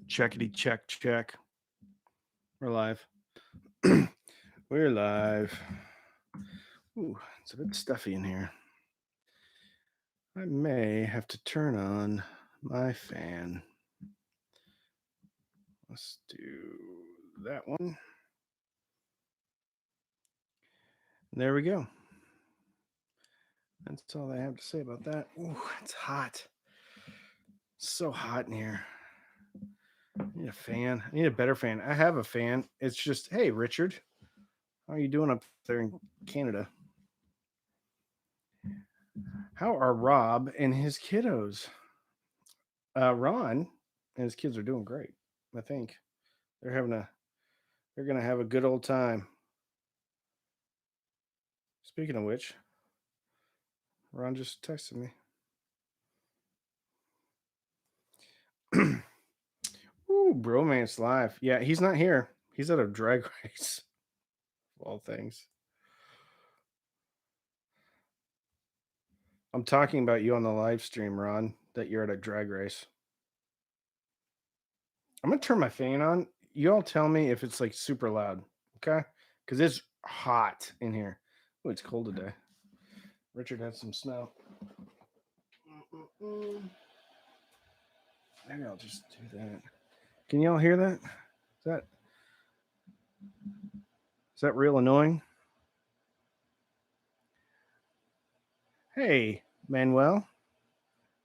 Checkity check check. We're live. We're live. Ooh, it's a bit stuffy in here. I may have to turn on my fan. Let's do that one. There we go. That's all I have to say about that. Ooh, it's hot. So hot in here. I need a fan. I need a better fan. I have a fan. It's just, hey, Richard, how are you doing up there in Canada? How are Rob and his kiddos? Ron and his kids are doing great. I think they're having a they're gonna have a good old time. Speaking of which, Ron just texted me. Ooh, bromance live. Yeah, he's not here. He's at a drag race. Of all things. I'm talking about you on the live stream, Ron, that you're at a drag race. I'm gonna turn my fan on. You all tell me if it's like super loud, okay? Because it's hot in here. Oh, it's cold today. Richard had some snow. Maybe I'll just do that. Can y'all hear that? Is that real annoying? Hey, Manuel.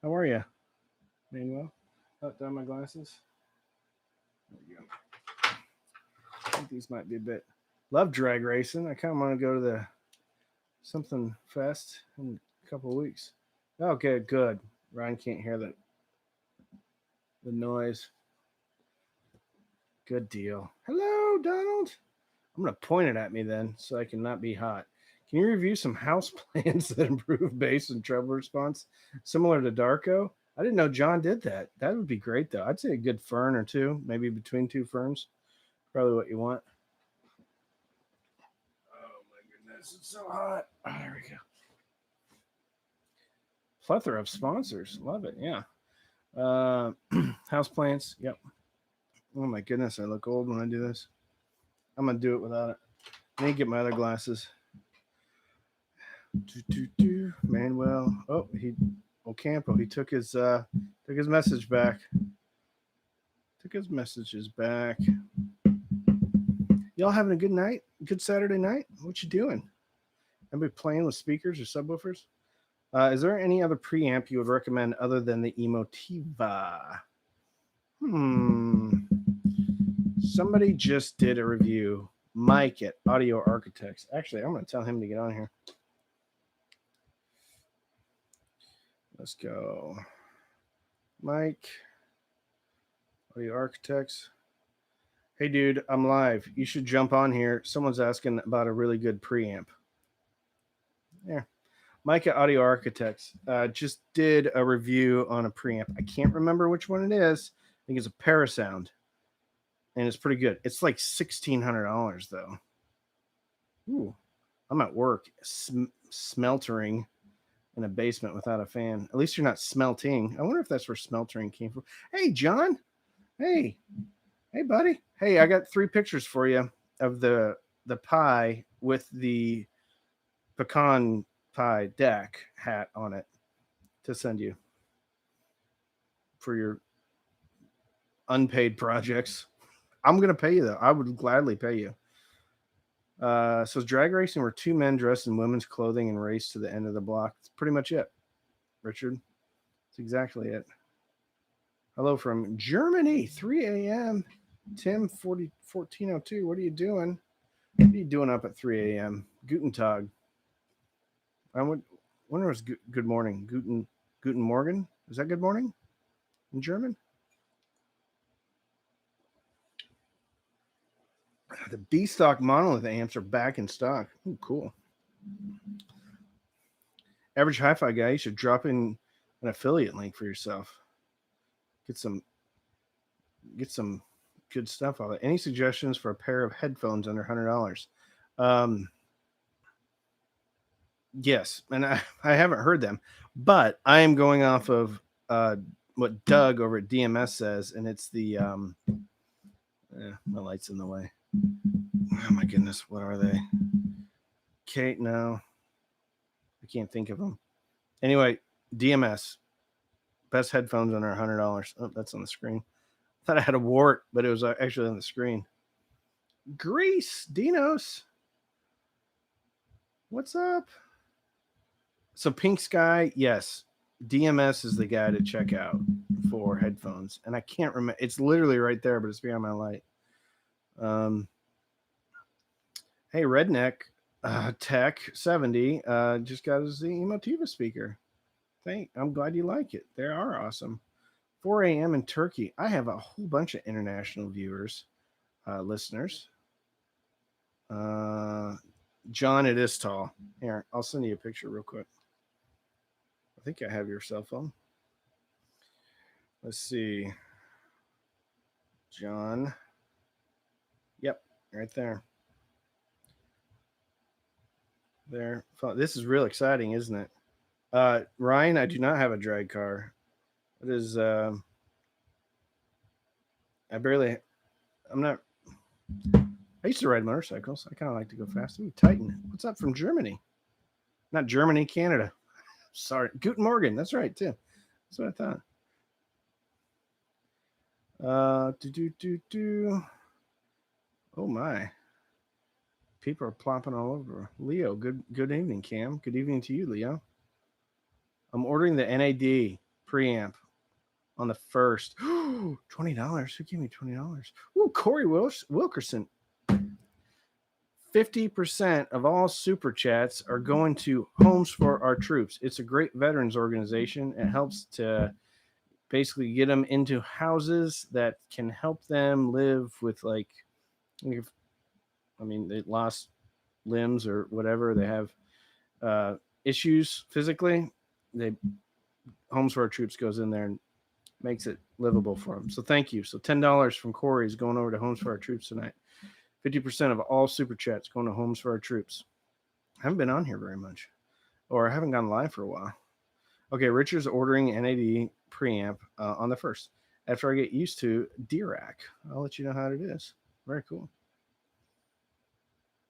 How are you? Manuel? Up down my glasses. There we go. I think these might be a bit. Love drag racing. I kind of want to go to the something fest in a couple of weeks. Okay, good. Ryan can't hear the noise. Good deal. Hello, Donald. I'm gonna point it at me then, so I can not be hot. Can you review some house plants that improve bass and treble response, similar to Darko? I didn't know John did that. That would be great, though. I'd say a good fern or two, maybe between two ferns. Probably what you want. Oh my goodness, it's so hot. Oh, there we go. Plethora of sponsors. Love it. Yeah. House plants. Yep. Oh my goodness, I look old when I do this. I'm gonna do it without it. I need to get my other glasses. Manuel. Oh, Ocampo. He took his message back. Took his messages back. Y'all having a good night? Good Saturday night? What you doing? Anybody playing with speakers or subwoofers? Is there any other preamp you would recommend other than the Emotiva? Somebody just did a review. Mike at Audio Architects. Actually, I'm going to tell him to get on here. Let's go. Mike, Audio Architects. Hey, dude, I'm live. You should jump on here. Someone's asking about a really good preamp. Yeah. Mike at Audio Architects just did a review on a preamp. I can't remember which one it is. I think it's a Parasound. And it's pretty good. It's like $1,600, though. Ooh. I'm at work smeltering in a basement without a fan. At least you're not smelting. I wonder if that's where smeltering came from. Hey, John. Hey, buddy. Hey, I got 3 pictures for you of the pie with the pecan pie DAC hat on it to send you for your unpaid projects. I'm gonna pay you though. I would gladly pay you. So drag racing where 2 men dressed in women's clothing and race to the end of the block. That's pretty much it, Richard. That's exactly it. Hello from Germany, 3 a.m. Tim 1402. What are you doing? What are you doing up at 3 a.m.? Guten Tag. I wonder was good morning. Guten Morgen. Is that good morning in German? The B-stock monolith amps are back in stock. Ooh, cool. Average hi-fi guy, you should drop in an affiliate link for yourself. Get some good stuff out of it. Any suggestions for a pair of headphones under $100? Yes, and I haven't heard them, but I am going off of what Doug over at DMS says, and it's the my light's in the way. Oh my goodness, what are they? Kate, no, I can't think of them. Anyway, DMS, best headphones under $100. Oh, that's on the screen. I thought I had a wart, but it was actually on the screen. Greece, Dinos, what's up? So Pink Sky, yes, DMS is the guy to check out for headphones, and I can't remember. It's literally right there, but it's behind my light. Hey, Redneck Tech 70 just got his Emotiva speaker. I'm glad you like it. They are awesome. 4 a.m. in Turkey. I have a whole bunch of international viewers, listeners. John, it is tall. Here, I'll send you a picture real quick. I think I have your cell phone. Let's see. John. Yep, right there. There. This is real exciting, isn't it? Ryan, I do not have a drag car. It is I'm not I used to ride motorcycles. I kind of like to go fast. Ooh, Titan. What's up from Germany? Not Germany, Canada. Sorry. Guten Morgen. That's right, too. That's what I thought. Oh my. People are plopping all over. Leo, good evening, Cam. Good evening to you, Leo. I'm ordering the NAD preamp on the 1st. $20. Who gave me $20? Ooh, Corey Wilkerson. 50% of all super chats are going to Homes for Our Troops. It's a great veterans organization. It helps to basically get them into houses that can help them live with, like, they lost limbs or whatever. They have issues physically. Homes for Our Troops goes in there and makes it livable for them. So thank you. So $10 from Corey is going over to Homes for Our Troops tonight. 50% of all super chats going to Homes for Our Troops. I haven't been on here very much, or I haven't gone live for a while. Okay, Richard's ordering NAD preamp on the 1st. After I get used to DRAC, I'll let you know how it is. Very cool.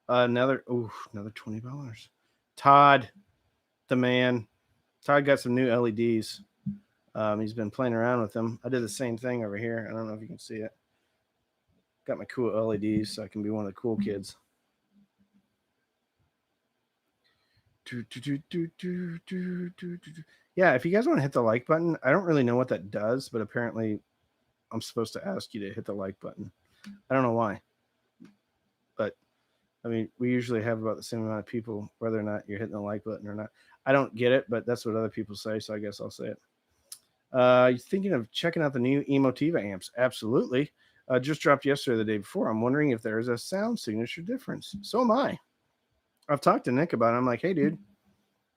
Another $20. Todd, the man. Todd got some new LEDs. He's been playing around with them. I did the same thing over here. I don't know if you can see it. Got my cool LEDs so I can be one of the cool kids. Yeah, if you guys want to hit the like button, I don't really know what that does, but apparently I'm supposed to ask you to hit the like button. I don't know why. But, I mean, we usually have about the same amount of people, whether or not you're hitting the like button or not. I don't get it, but that's what other people say, so I guess I'll say it. You thinking of checking out the new Emotiva amps? Absolutely. Just dropped yesterday or the day before. I'm wondering if there is a sound signature difference. So am I. I've talked to Nick about it. I'm like, hey, dude,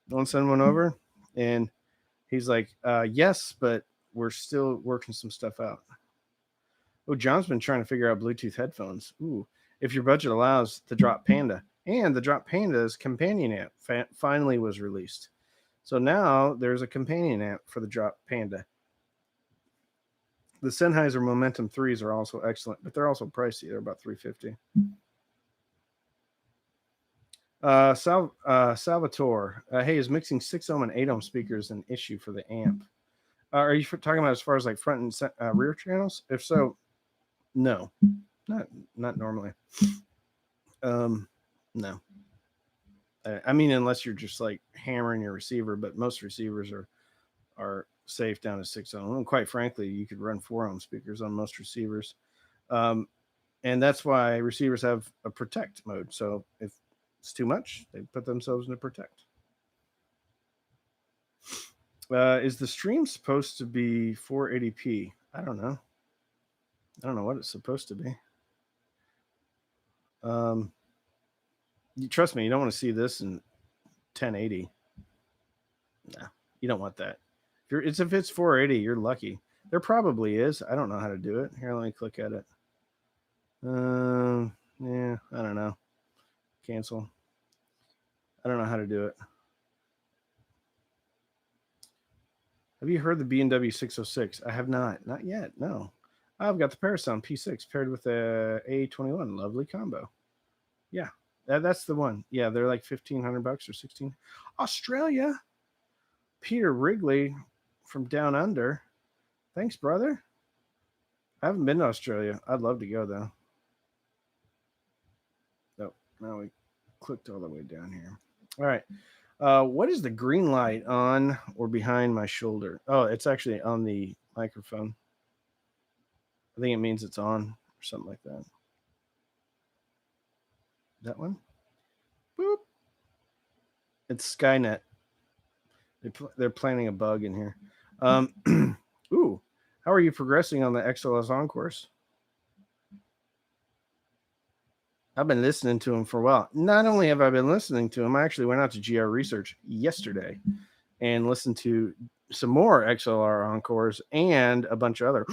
want to send one over? And he's like, yes, but we're still working some stuff out. Oh, John's been trying to figure out Bluetooth headphones. Ooh, if your budget allows, the Drop Panda. And the Drop Panda's companion app finally was released. So now there's a companion app for the Drop Panda. The Sennheiser Momentum 3s are also excellent, but they're also pricey. They're about $350. Salvatore, hey, is mixing 6 ohm and 8 ohm speakers an issue for the amp? Are you talking about as far as like front and rear channels? If so, no, not normally. No. I mean, unless you're just like hammering your receiver, but most receivers are safe down to 6 ohm. And quite frankly, you could run 4 ohm speakers on most receivers. And that's why receivers have a protect mode. So if it's too much, they put themselves into protect. Is the stream supposed to be 480p? I don't know. I don't know what it's supposed to be. You trust me, you don't want to see this in 1080. No, you don't want that. If it's 480, you're lucky. There probably is. I don't know how to do it. Here, let me click at it. Yeah, I don't know. Cancel. I don't know how to do it. Have you heard the B&W 606? I have not yet. No, I've got the Parasound P6 paired with a A21. Lovely combo. Yeah, that's the one. Yeah, they're like $1,500 or 16. Australia. Peter Wrigley from down under. Thanks, brother. I haven't been to Australia. I'd love to go though. Oh, now we clicked all the way down here. All right. What is the green light on or behind my shoulder? Oh, it's actually on the microphone. I think it means it's on or something like that. That one? Boop. It's Skynet. They're planning a bug in here. Ooh, how are you progressing on the XLS Encores? I've been listening to him for a while. Not only have I been listening to him, I actually went out to GR Research yesterday and listened to some more XLR Encores and a bunch of other.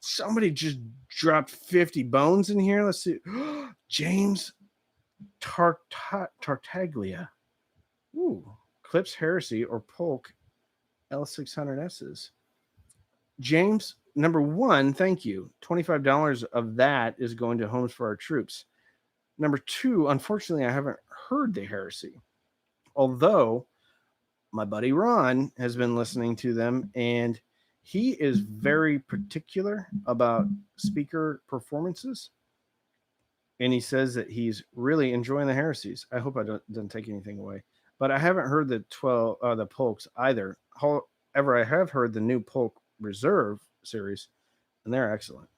Somebody just dropped 50 bones in here. Let's see. James Tartaglia. Ooh, Klipsch Heresy or Polk L600Ss. James, number one, thank you. $25 of that is going to Homes for Our Troops. Number two, unfortunately, I haven't heard the Heresy. Although my buddy Ron has been listening to them, and he is very particular about speaker performances. And he says that he's really enjoying the Heresies. I hope I don't take anything away. But I haven't heard the Polks either. However, I have heard the new Polk Reserve series, and they're excellent.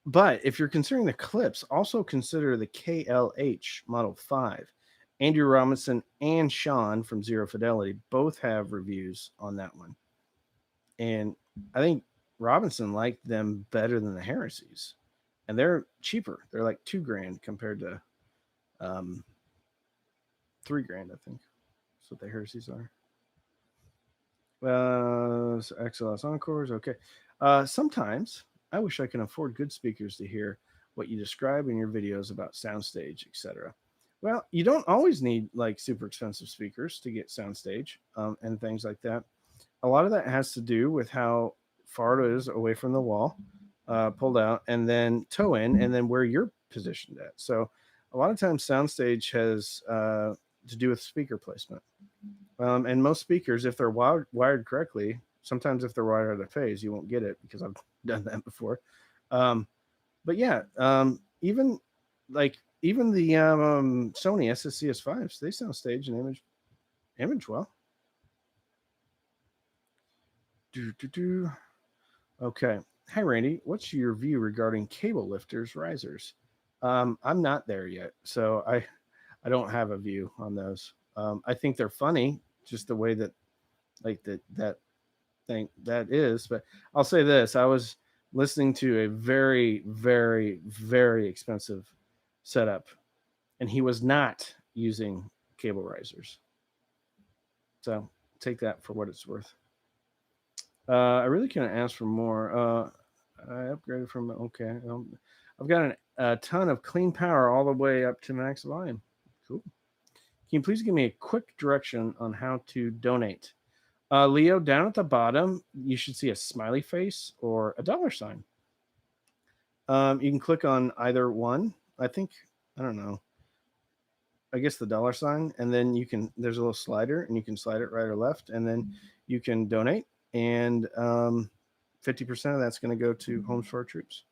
But if you're considering the Klipsch, also consider the KLH Model 5. Andrew Robinson and Sean from Zero Fidelity both have reviews on that one. And I think Robinson liked them better than the Heresies. And they're cheaper. They're like $2,000 compared to $3,000, I think. That's what the Heresies are. So XLS Encores, okay. Sometimes I wish I can afford good speakers to hear what you describe in your videos about soundstage, etc. Well, you don't always need like super expensive speakers to get soundstage and things like that. A lot of that has to do with how far it is away from the wall, pulled out, and then toe in, and then where you're positioned at. So a lot of times soundstage has to do with speaker placement. And most speakers, if they're wired correctly, sometimes if they're wired out of phase, you won't get it because I've done that before. But yeah, even the Sony SSCS5s, they soundstage and image well. Okay. Hi, Randy. What's your view regarding cable lifters, risers? I'm not there yet, so I don't have a view on those. I think they're funny, just the way that that thing that is. But I'll say this: I was listening to a very, very, very expensive setup, and he was not using cable risers. So take that for what it's worth. I really can't ask for more. I upgraded from okay. I've got a ton of clean power all the way up to max volume. Cool. Can you please give me a quick direction on how to donate? Leo, down at the bottom, you should see a smiley face or a $sign. You can click on either one. I don't know. I guess the $sign, and then there's a little slider, and you can slide it right or left, and then you can donate, and 50% of that's going to go to Homes for Our Troops.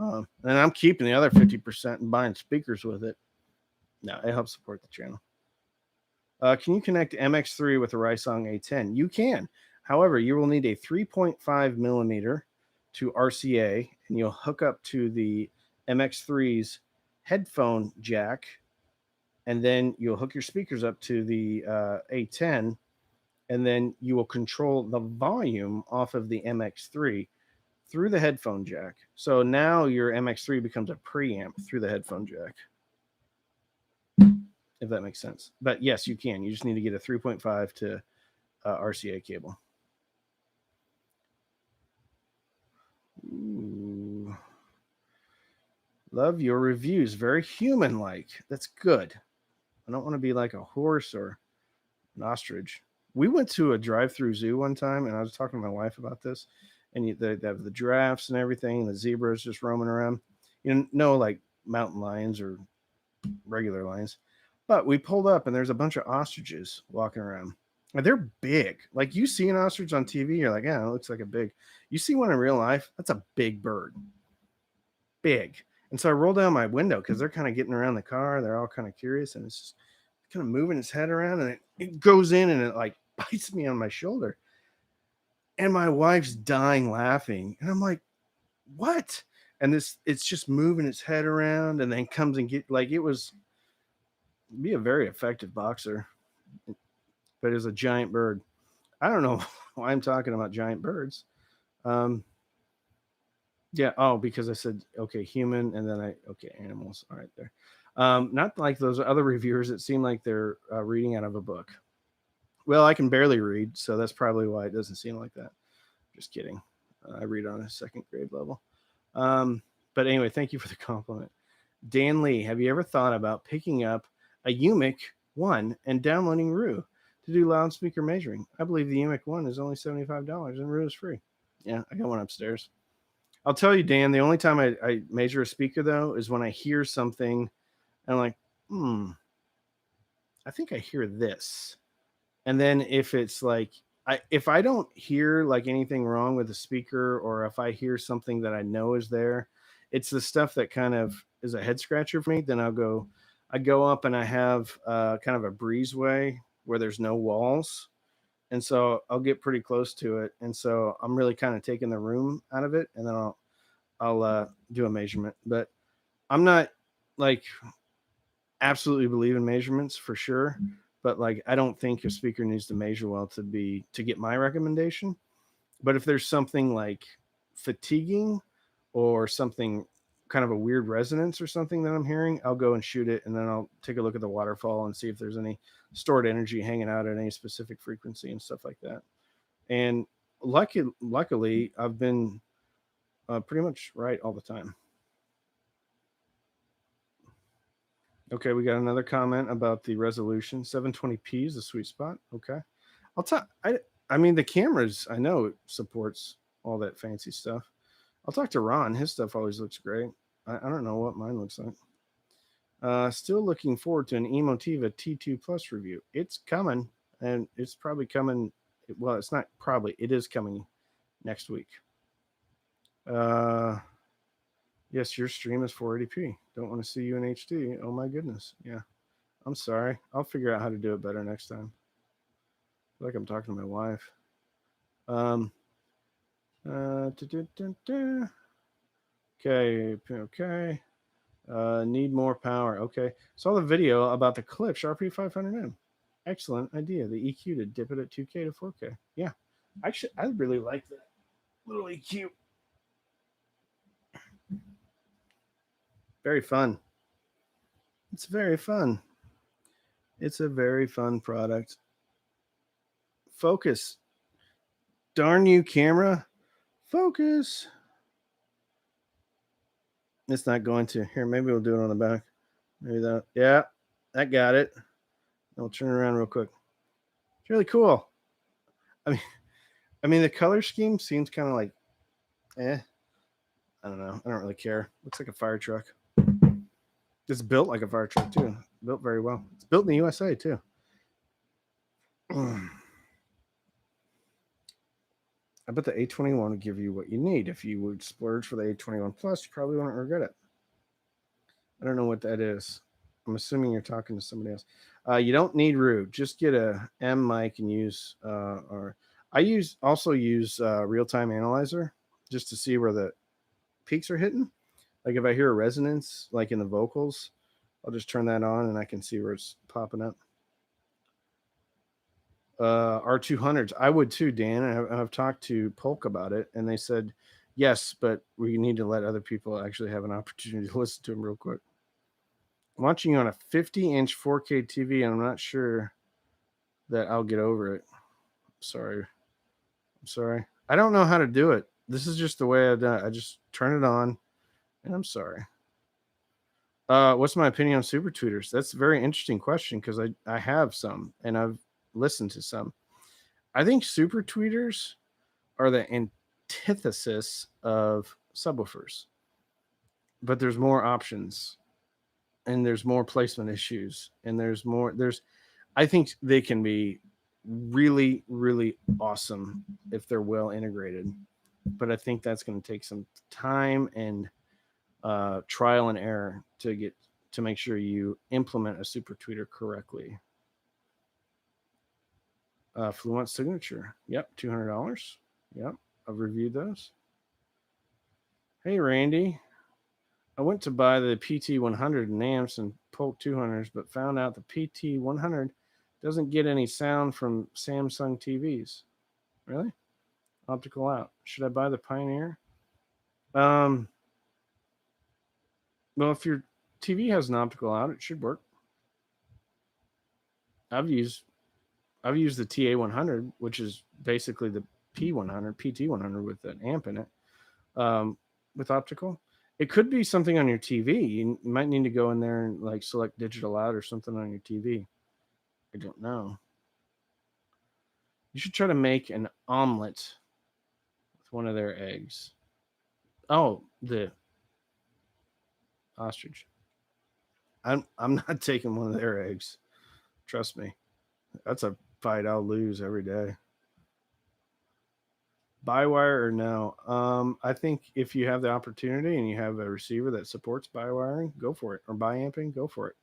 And I'm keeping the other 50% and buying speakers with it. No, it helps support the channel. Can you connect MX3 with a Risong A10? You can. However, you will need a 3.5 millimeter to RCA, and you'll hook up to the MX3's headphone jack, and then you'll hook your speakers up to the A10, and then you will control the volume off of the MX3 through the headphone jack. So now your MX3 becomes a preamp through the headphone jack, if that makes sense. But yes, you can. You just need to get a 3.5 to RCA cable. Ooh. Love your reviews. Very human-like. That's good. I don't want to be like a horse or an ostrich. We went to a drive-through zoo one time, and I was talking to my wife about this. And they have the giraffes and everything, and the zebras just roaming around. Like mountain lions or regular lions. But we pulled up, and there's a bunch of ostriches walking around. And they're big. Like, you see an ostrich on TV, you're like, yeah, it looks like a big. You see one in real life, that's a big bird. Big. And so I roll down my window because they're kind of getting around the car. They're all kind of curious, and it's just kind of moving its head around, and it goes in, and it like bites me on my shoulder. And my wife's dying laughing. And I'm like, what? And it's just moving its head around and then comes and be a very effective boxer. But it's a giant bird. I don't know why I'm talking about giant birds. Yeah. Oh, because I said, okay, human. And then animals. All right, there. Not like those other reviewers that seem like they're reading out of a book. Well, I can barely read, so that's probably why it doesn't seem like that. Just kidding. I read on a second grade level. But anyway, thank you for the compliment. Dan Lee, have you ever thought about picking up a UMIC 1 and downloading Rue to do loudspeaker measuring? I believe the UMIC 1 is only $75 and Rue is free. Yeah, I got one upstairs. I'll tell you, Dan, the only time I measure a speaker, though, is when I hear something and I'm like, I think I hear this. And then if it's like, if I don't hear like anything wrong with the speaker, or if I hear something that I know is there, it's the stuff that kind of is a head scratcher for me. Then I go up and I have kind of a breezeway where there's no walls. And so I'll get pretty close to it. And so I'm really kind of taking the room out of it. And then I'll do a measurement. But I'm not like absolutely believe in measurements for sure. But like, I don't think a speaker needs to measure well to get my recommendation. But if there's something like fatiguing or something kind of a weird resonance or something that I'm hearing, I'll go and shoot it. And then I'll take a look at the waterfall and see if there's any stored energy hanging out at any specific frequency and stuff like that. And luckily I've been pretty much right all the time. Okay, we got another comment about the resolution. 720p is the sweet spot. Okay. I'll talk. I mean, the cameras, I know it supports all that fancy stuff. I'll talk to Ron. His stuff always looks great. I don't know what mine looks like. Still looking forward to an Emotiva T2 Plus review. It's coming, and it's probably coming. Well, it's not probably. It is coming next week. Yes, your stream is 480p. Don't want to see you in HD. Oh my goodness. Yeah. I'm sorry. I'll figure out how to do it better next time. I feel like I'm talking to my wife. Okay. Need more power. Okay. Saw the video about the Klipsch RP500M. Excellent idea. The EQ to dip it at 2K to 4K. Yeah. Actually, I really like that little EQ. Very fun. It's very fun. It's a very fun product. Focus. Darn you, camera. Focus. It's not going to. Here, maybe we'll do it on the back. Maybe that. Yeah, that got it. I'll turn it around real quick. It's really cool. I mean, the color scheme seems kind of like, I don't know. I don't really care. Looks like a fire truck. It's built like a fire truck too. Built very well. It's built in the USA too. I bet the A21 would give you what you need. If you would splurge for the A21 Plus, you probably wouldn't regret it. I don't know what that is. I'm assuming you're talking to somebody else. You don't need Rue. Just get a M mic and use, or I also use real-time analyzer just to see where the peaks are hitting. Like if I hear a resonance, like in the vocals, I'll just turn that on and I can see where it's popping up. R200s, I would too, Dan. I've talked to Polk about it, and they said yes, but we need to let other people actually have an opportunity to listen to them real quick. I'm watching you on a 50-inch 4K TV, and I'm not sure that I'll get over it. I'm sorry. I don't know how to do it. This is just the way I've done it. I just turn it on, and I'm sorry. What's my opinion on super tweeters? That's a very interesting question because I have some, and I've listened to some. I think super tweeters are the antithesis of subwoofers, but there's more options, and there's more placement issues, and I think they can be really, really awesome if they're well integrated, but I think that's going to take some time and trial and error to make sure you implement a super tweeter correctly. Fluent signature. Yep, $200. Yep, I've reviewed those. Hey, Randy. I went to buy the PT100 in amps and Polk 200s, but found out the PT100 doesn't get any sound from Samsung TVs. Really? Optical out. Should I buy the Pioneer? Well, if your TV has an optical out, it should work. I've used the TA100, which is basically the P100, PT100 with an amp in it, with optical. It could be something on your TV. You might need to go in there and like select digital out or something on your TV. I don't know. You should try to make an omelet with one of their eggs. Oh, the ostrich. I'm not taking one of their eggs. Trust me. That's a fight I'll lose every day. Buy wire or no? I think if you have the opportunity and you have a receiver that supports buy wiring, go for it. Or buy amping, go for it.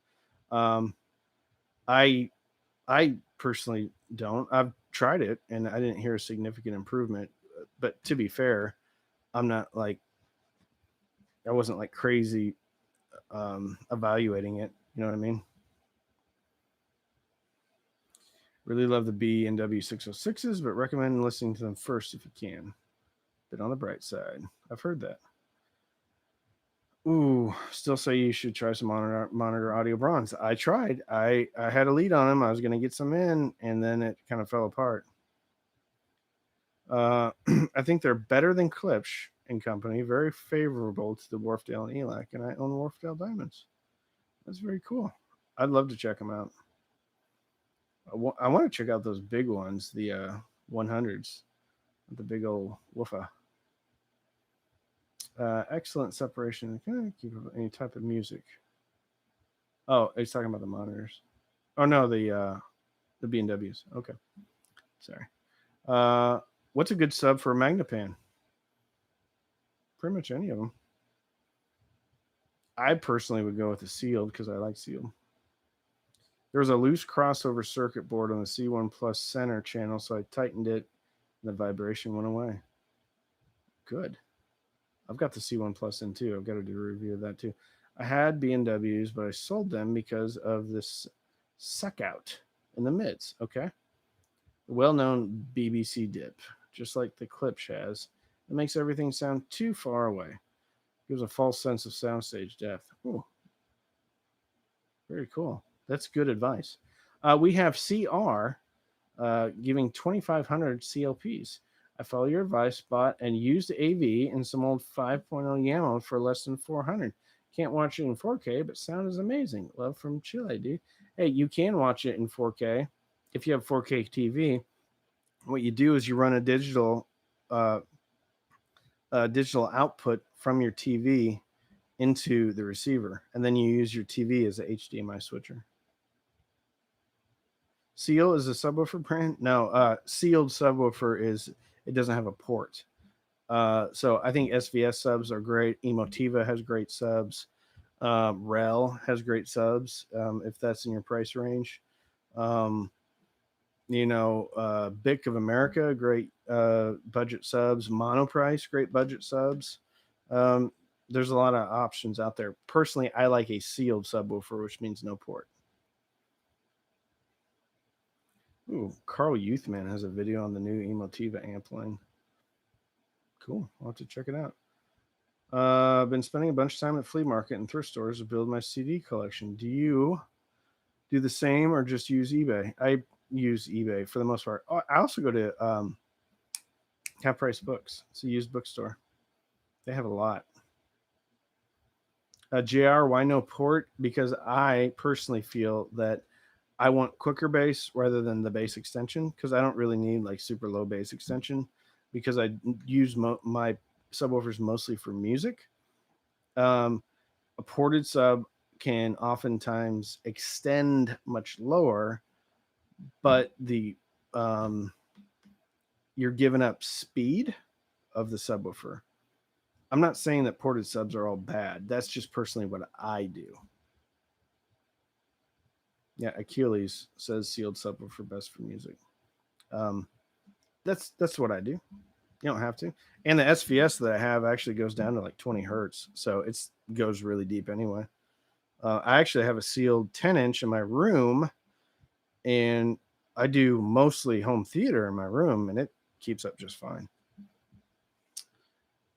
I personally don't. I've tried it and I didn't hear a significant improvement. But to be fair, I wasn't like crazy evaluating it. You know what I mean? Really love the B and W606s, but recommend listening to them first if you can. Bit on the bright side. I've heard that. Ooh, still say you should try some monitor audio bronze. I tried. I had a lead on them. I was going to get some in, and then it kind of fell apart. I think they're better than Klipsch and company. Very favorable to the Wharfdale and ELAC, and I own Wharfdale Diamonds. That's very cool. I'd love to check them out. I want to check out those big ones, the 100s, the big old woofa. Excellent separation. Can I keep up any type of music? Oh, he's talking about the monitors. Oh no, the B&Ws. Okay, sorry. What's a good sub for a Magnapan? Pretty much any of them. I personally would go with the sealed because I like sealed. There was a loose crossover circuit board on the C1 Plus center channel, so I tightened it, and the vibration went away. Good. I've got the C1 Plus in too. I've got to do a review of that too. I had B&Ws, but I sold them because of this suck out in the mids. Okay. The well-known BBC dip, just like the Klipsch has. It makes everything sound too far away. Gives a false sense of soundstage depth. Ooh. Very cool. That's good advice. We have CR giving 2,500 CLPs. I follow your advice, bought and used AV and some old 5.0 YAML for less than 400. Can't watch it in 4K, but sound is amazing. Love from Chile, dude. Hey, you can watch it in 4K if you have 4K TV. What you do is you run a digital output from your TV into the receiver, and then you use your TV as a HDMI switcher. Seal is a subwoofer brand? No, sealed subwoofer it doesn't have a port. So I think SVS subs are great. Emotiva has great subs. Rel has great subs if that's in your price range. Bic of America, great budget subs. Monoprice, great budget subs. There's a lot of options out there. Personally, I like a sealed subwoofer, which means no port. Ooh, Carl Youthman has a video on the new Emotiva amp line. Cool. I'll have to check it out. I've been spending a bunch of time at flea market and thrift stores to build my CD collection. Do you do the same or just use eBay? I use eBay for the most part. I also go to Half Price Books. It's a used bookstore. They have a lot. JR, why no port? Because I personally feel that I want quicker bass rather than the bass extension, because I don't really need like super low bass extension, because I use my subwoofers mostly for music. A ported sub can oftentimes extend much lower, but the you're giving up speed of the subwoofer. I'm not saying that ported subs are all bad. That's just personally what I do. Yeah, Achilles says sealed subwoofer best for music. Um, that's what I do. You don't have to. And the SVS that I have actually goes down to like 20 hertz, so it's goes really deep anyway. I actually have a sealed 10-inch in my room, and I do mostly home theater in my room, and it keeps up just fine.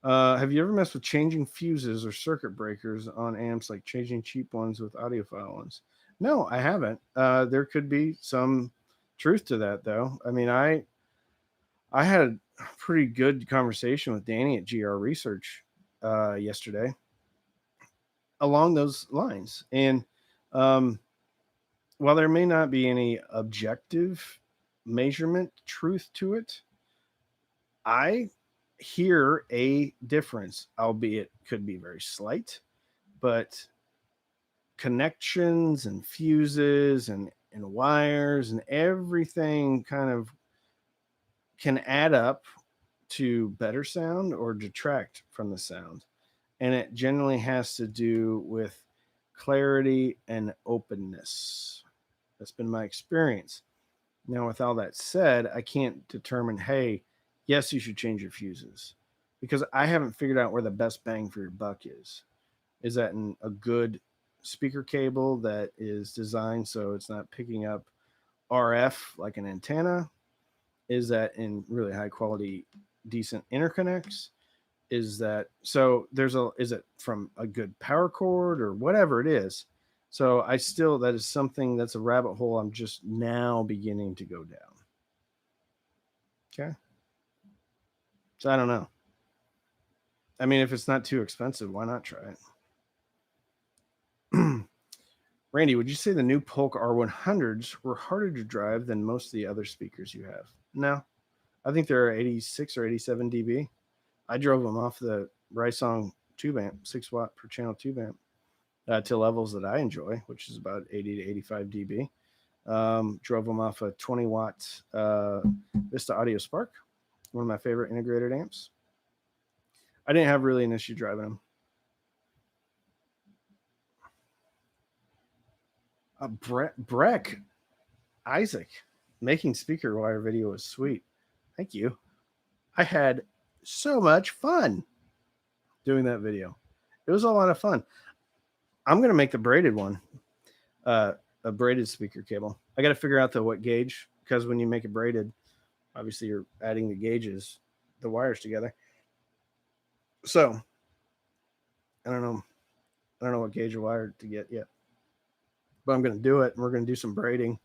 Have you ever messed with changing fuses or circuit breakers on amps, like changing cheap ones with audiophile ones? No, I haven't. There could be some truth to that, though. I mean, I had a pretty good conversation with Danny at GR Research yesterday along those lines, and um, while there may not be any objective measurement truth to it, I hear a difference, albeit could be very slight, but connections and fuses and wires and everything kind of can add up to better sound or detract from the sound. And it generally has to do with clarity and openness. That's been my experience. Now, with all that said, I can't determine, hey, yes, you should change your fuses, because I haven't figured out where the best bang for your buck is. Is that in a good speaker cable that is designed so it's not picking up RF like an antenna? Is that in really high quality, decent interconnects? Is that so? Is it from a good power cord or whatever it is? So that is something that's a rabbit hole I'm just now beginning to go down. Okay. So I don't know. I mean, if it's not too expensive, why not try it? Randy, would you say the new Polk R100s were harder to drive than most of the other speakers you have? No. I think they're 86 or 87 dB. I drove them off the Rysong tube amp, 6 watt per channel tube amp, to levels that I enjoy, which is about 80 to 85 dB. Drove them off a 20 watt Vista Audio Spark, one of my favorite integrated amps. I didn't have really an issue driving them. Breck Isaac, making speaker wire video was sweet. Thank you. I had so much fun doing that video. It was a lot of fun. I'm gonna make the braided one, a braided speaker cable. I got to figure out what gauge, because when you make it braided, obviously you're adding the gauges, the wires together. So I don't know what gauge of wire to get yet, but I'm gonna do it, and we're gonna do some braiding.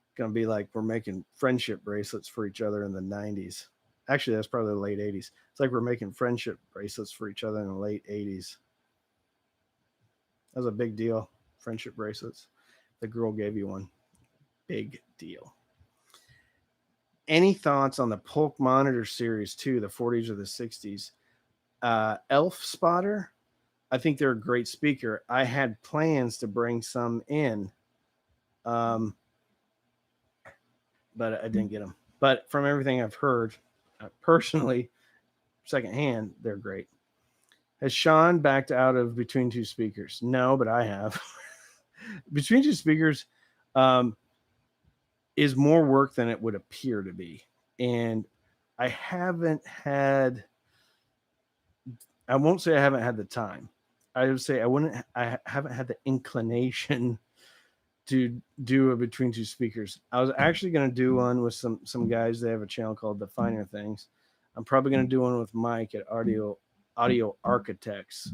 It's gonna be like we're making friendship bracelets for each other in the 90s. Actually, that's probably the late 80s. It's like we're making friendship bracelets for each other in the late 80s. That was a big deal. Friendship bracelets. The girl gave you one. Big deal. Any thoughts on the Polk Monitor Series 2, the 40s or the 60s? Elf Spotter, I think they're a great speaker. I had plans to bring some in, but I didn't get them. But from everything I've heard, personally, secondhand, they're great. Has Sean backed out of Between Two Speakers? No, but I have. Between Two Speakers is more work than it would appear to be. And I won't say I haven't had the time. I would say I haven't had the inclination to do a Between Two Speakers. I was actually going to do one with some guys. They have a channel called The Finer Things. I'm probably going to do one with Mike at Audio Architects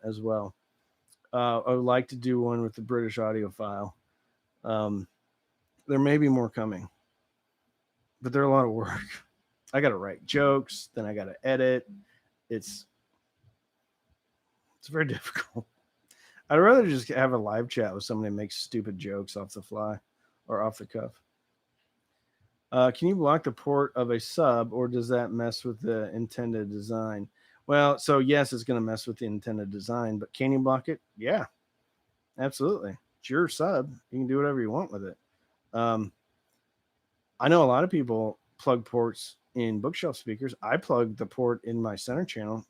as well. I would like to do one with the British Audiophile. There may be more coming, but they're a lot of work. I got to write jokes, then I got to edit. It's very difficult. I'd rather just have a live chat with somebody that makes stupid jokes off the fly. or off the cuff. Can you block the port of a sub, or does that mess with the intended design? Well, so yes, it's going to mess with the intended design, but can you block it? Yeah, absolutely. It's your sub. You can do whatever you want with it. I know a lot of people plug ports in bookshelf speakers. I plug the port in my center channel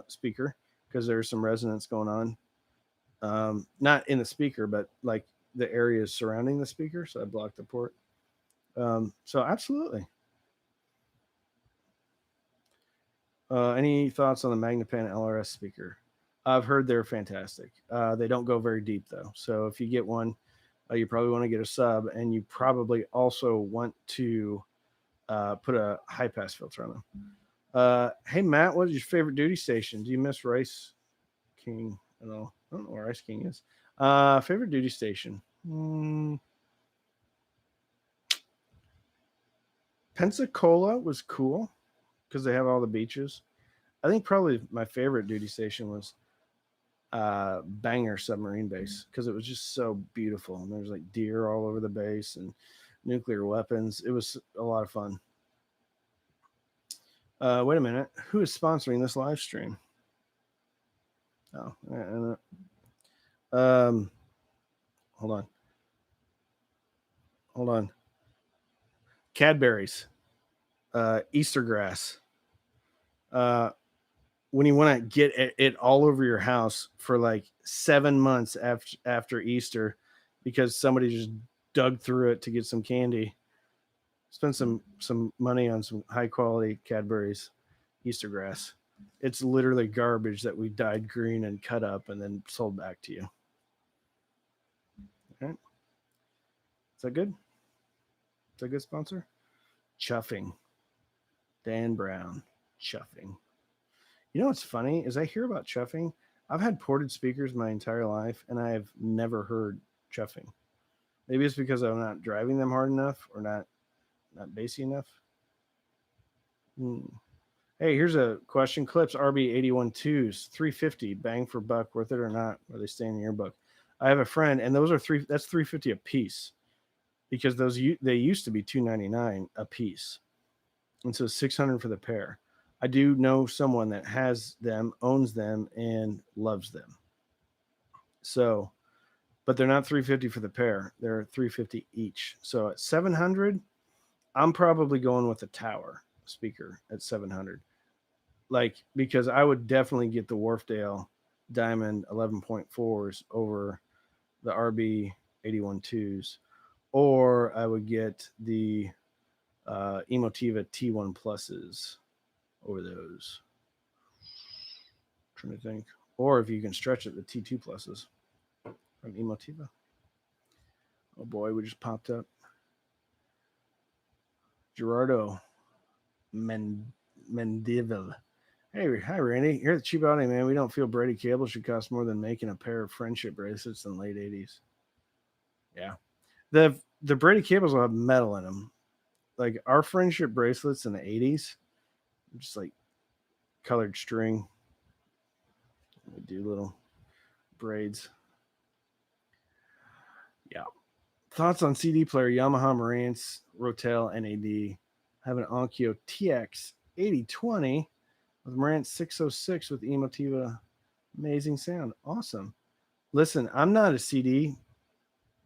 speaker because there's some resonance going on. Not in the speaker, but like the areas surrounding the speaker. So I block the port. So absolutely. Any thoughts on the Magnapan LRS speaker? I've heard they're fantastic. They don't go very deep though. So if you get one, you probably want to get a sub, and you probably also want to put a high pass filter on them. Hey Matt, what is your favorite duty station? Do you miss Rice King at all? I don't know where Rice King is. Favorite duty station. Pensacola was cool because they have all the beaches. I think probably my favorite duty station was Bangor Submarine Base because it was just so beautiful, and there's like deer all over the base and nuclear weapons. It was a lot of fun. Wait a minute, who is sponsoring this live stream? Oh, hold on. Cadbury's, Easter grass. When you want to get it all over your house for like 7 months after Easter, because somebody just dug through it to get some candy, spend some money on some high quality Cadbury's Easter grass. It's literally garbage that we dyed green and cut up and then sold back to you. Okay. Is that good? Is that a good sponsor? Chuffing. Dan Brown. Chuffing. You know what's funny is I hear about chuffing. I've had ported speakers my entire life, and I have never heard chuffing. Maybe it's because I'm not driving them hard enough or not bassy enough. Hey, here's a question. Klipsch RB812s, 350, bang for buck, worth it or not? Are they staying in your book? I have a friend, and those are that's 350 a piece, because they used to be $299 a piece, and so 600 for the pair. I do know someone that has them, owns them, and loves them. So, but they're not 350 for the pair. They're 350 each. So at 700, I'm probably going with the tower speaker at 700. Like, because I would definitely get the Wharfdale Diamond 11.4s over the RB812s, or I would get the Emotiva T1 Pluses over those. I'm trying to think. Or if you can stretch it, the T2 Pluses from Emotiva. Oh boy, we just popped up. Gerardo Mendivil. Hey, hi Randy. Here at the Cheap Outing, man. We don't feel Brady cable should cost more than making a pair of friendship bracelets in the late 80s. Yeah. The Brady cables will have metal in them. Like our friendship bracelets in the 80s, just like colored string. We do little braids. Yeah. Thoughts on CD player Yamaha Marantz Rotel NAD. Have an Onkyo TX 8020 with Marantz 606 with Emotiva. Amazing sound. Awesome. Listen, I'm not a CD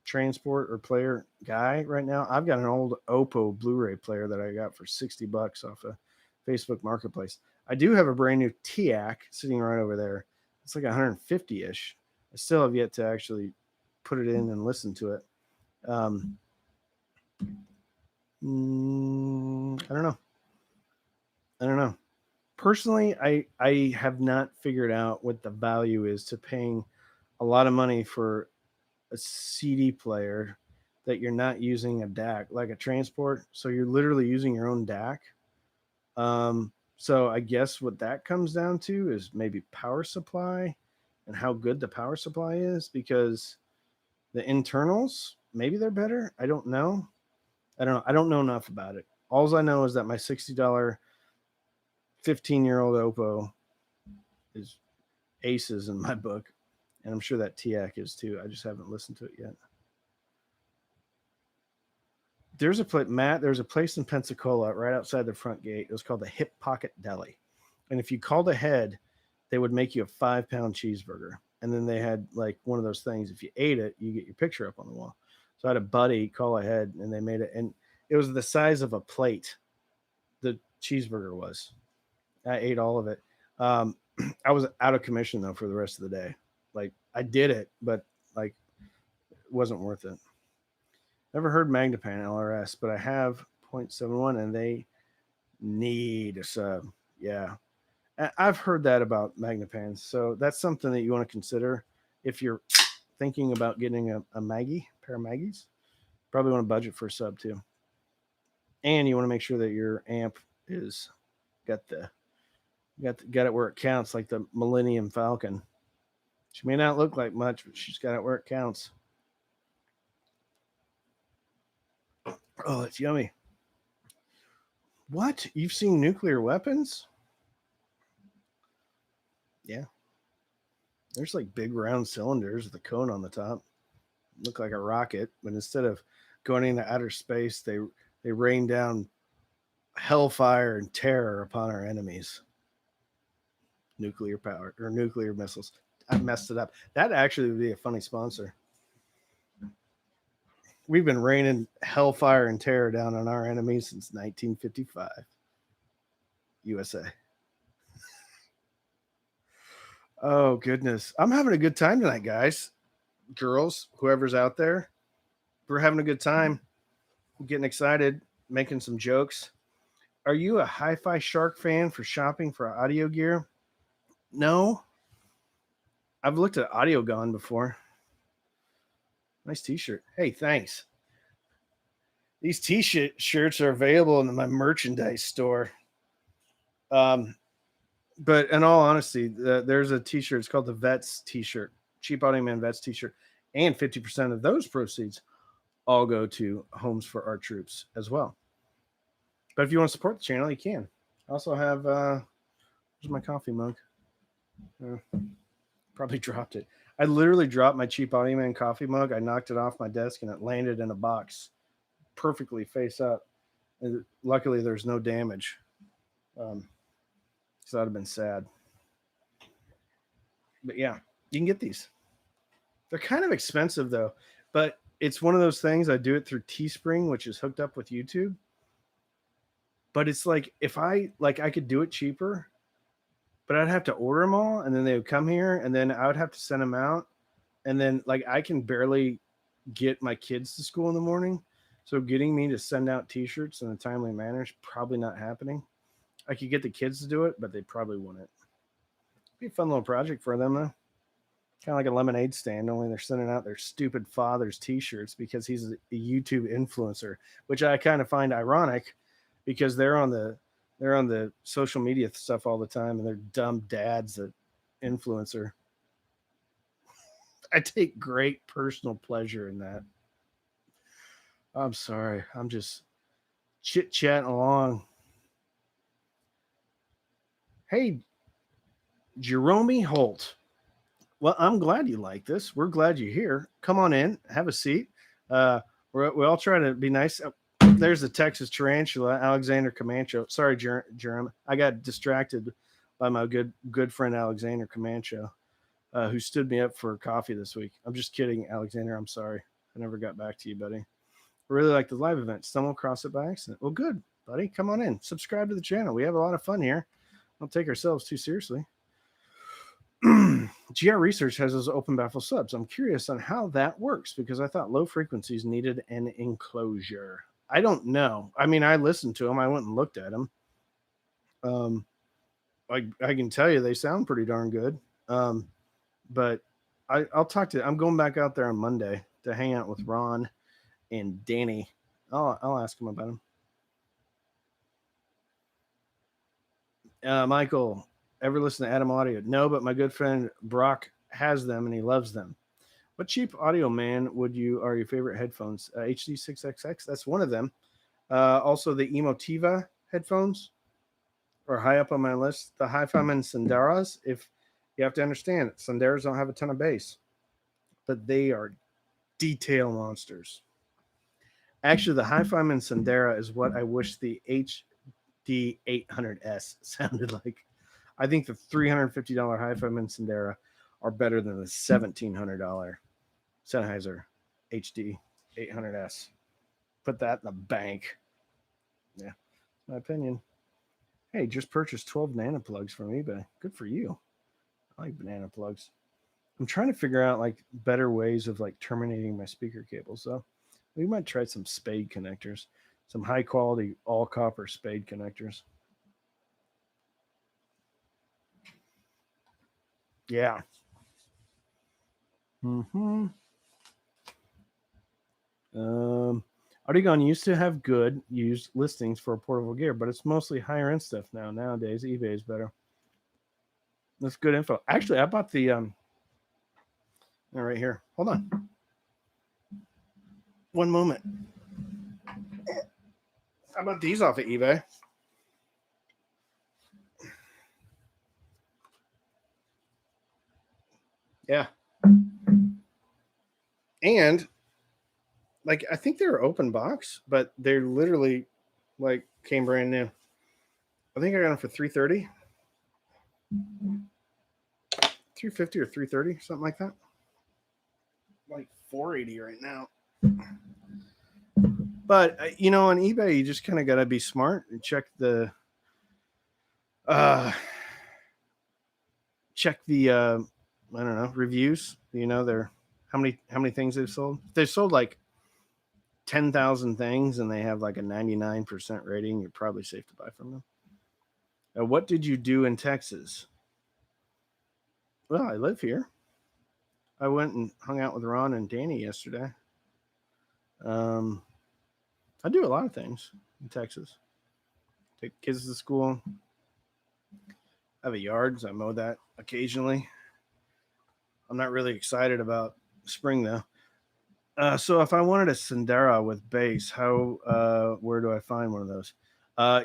transport or player guy right now. I've got an old Oppo Blu-ray player that I got for $60 off of Facebook Marketplace. I do have a brand new TAC sitting right over there. It's like 150-ish. I still have yet to actually put it in and listen to it. I don't know. Personally, I have not figured out what the value is to paying a lot of money for a CD player that you're not using a DAC, like a transport. So you're literally using your own DAC. So I guess what that comes down to is maybe power supply and how good the power supply is, because the internals, maybe they're better. I don't know. I don't know enough about it. All I know is that my $60 15-year-old Oppo is aces in my book, and I'm sure that TAC is too. I just haven't listened to it yet. There's a place, Matt. There's a place in Pensacola right outside the front gate. It was called the Hip Pocket Deli, and if you called ahead, they would make you a 5-pound cheeseburger, and then they had like one of those things. If you ate it, you get your picture up on the wall. So I had a buddy call ahead, and they made it, and it was the size of a plate. The cheeseburger was. I ate all of it. I was out of commission though for the rest of the day. Like I did it, but like it wasn't worth it. Never heard Magnapan LRS, but I have 0.71 and they need a sub. Yeah. I've heard that about Magnapans. So that's something that you want to consider if you're thinking about getting a Maggie, pair of Maggies. Probably want to budget for a sub too. And you want to make sure that your amp is got it where it counts, like the Millennium Falcon. She may not look like much, but she's got it where it counts. Oh, it's yummy. What? You've seen nuclear weapons? Yeah. There's like big round cylinders with a cone on the top. Look like a rocket, but instead of going into outer space, they rain down hellfire and terror upon our enemies. Nuclear power or nuclear missiles. I messed it up. That actually would be a funny sponsor. We've been raining hellfire and terror down on our enemies since 1955. USA. Oh, goodness. I'm having a good time tonight, guys. Girls, whoever's out there. We're having a good time. I'm getting excited, making some jokes. Are you a Hi-Fi Shark fan for shopping for audio gear? No. I've looked at AudioGone before. Nice t-shirt. Hey, thanks. These t-shirts are available in my merchandise store. But in all honesty, there's a t-shirt. It's called the Vets t-shirt, Cheap Audio Man Vets t-shirt. And 50% of those proceeds all go to Homes for Our Troops as well. But if you want to support the channel, you can. I also have, here's my coffee mug. Probably dropped it. I literally dropped my Cheap Audio Man coffee mug. I knocked it off my desk and it landed in a box perfectly face up. And luckily, there's no damage. So that would have been sad. But yeah, you can get these. They're kind of expensive though, but it's one of those things. I do it through Teespring, which is hooked up with YouTube. But it's like if I could do it cheaper, but I'd have to order them all, and then they would come here, and then I would have to send them out, and then like I can barely get my kids to school in the morning, so getting me to send out T-shirts in a timely manner is probably not happening. I could get the kids to do it, but they probably wouldn't. Be a fun little project for them though. Kind of like a lemonade stand, only they're sending out their stupid father's T-shirts because he's a YouTube influencer, which I kind of find ironic because they're on the social media stuff all the time and they're dumb dads that influencer. I take great personal pleasure in that. I'm sorry. I'm just chit-chatting along. Hey, Jerome Holt. Well, I'm glad you like this. We're glad you're here. Come on in. Have a seat. We all try to be nice. There's the Texas Tarantula, Alexander Camacho. Sorry, Jerome. I got distracted by my good friend Alexander Camacho, who stood me up for coffee this week. I'm just kidding, Alexander. I'm sorry. I never got back to you, buddy. I really like the live event. Stumbled across it by accident. Well, good, buddy. Come on in. Subscribe to the channel. We have a lot of fun here. Don't take ourselves too seriously. GR Research has those open baffle subs. I'm curious on how that works because I thought low frequencies needed an enclosure. I don't know. I mean, I listened to them. I went and looked at them. I can tell you they sound pretty darn good. But I'll talk to. I'm going back out there on Monday to hang out with Ron and Danny. I'll ask them about them. Michael, ever listen to Adam Audio? No, but my good friend Brock has them and he loves them. What cheap audio man are your favorite headphones? HD6XX, that's one of them. Also the Emotiva headphones are high up on my list. The Hi-Fi-Man Sandaras, if you have to understand, Sandaras don't have a ton of bass, but they are detail monsters. Actually, the Hi-Fiman Sendera is what I wish the HD 800S sounded like. I think the $350 Hi-Fiman Sendera are better than the $1,700 Sennheiser HD 800S. Put that in the bank. Yeah, my opinion. Hey, just purchased 12 nano plugs from eBay. Good for you. I like banana plugs. I'm trying to figure out like better ways of like terminating my speaker cables. So we might try some spade connectors, some high quality all copper spade connectors. Yeah. Hmm. Artigon used to have good used listings for portable gear, but it's mostly higher end stuff now. Nowadays, eBay is better. That's good info. Actually, I bought the right here. Hold on. One moment. I bought these off of eBay. Yeah. And like I think they're open box, but they're literally like came brand new. I think I got them for $330. 350 or 330, something like that. Like 480 right now. But you know, on eBay, you just kind of got to be smart and check the I don't know, reviews. You know, they're how many things they've sold. If they've sold like 10,000 things and they have like a 99% rating, you're probably safe to buy from them. What did you do in Texas? Well, I live here. I went and hung out with Ron and Danny yesterday. I do a lot of things in Texas. Take kids to school. I have a yard, so I mow that occasionally. I'm not really excited about spring though. So if I wanted a Sendera with bass, where do I find one of those?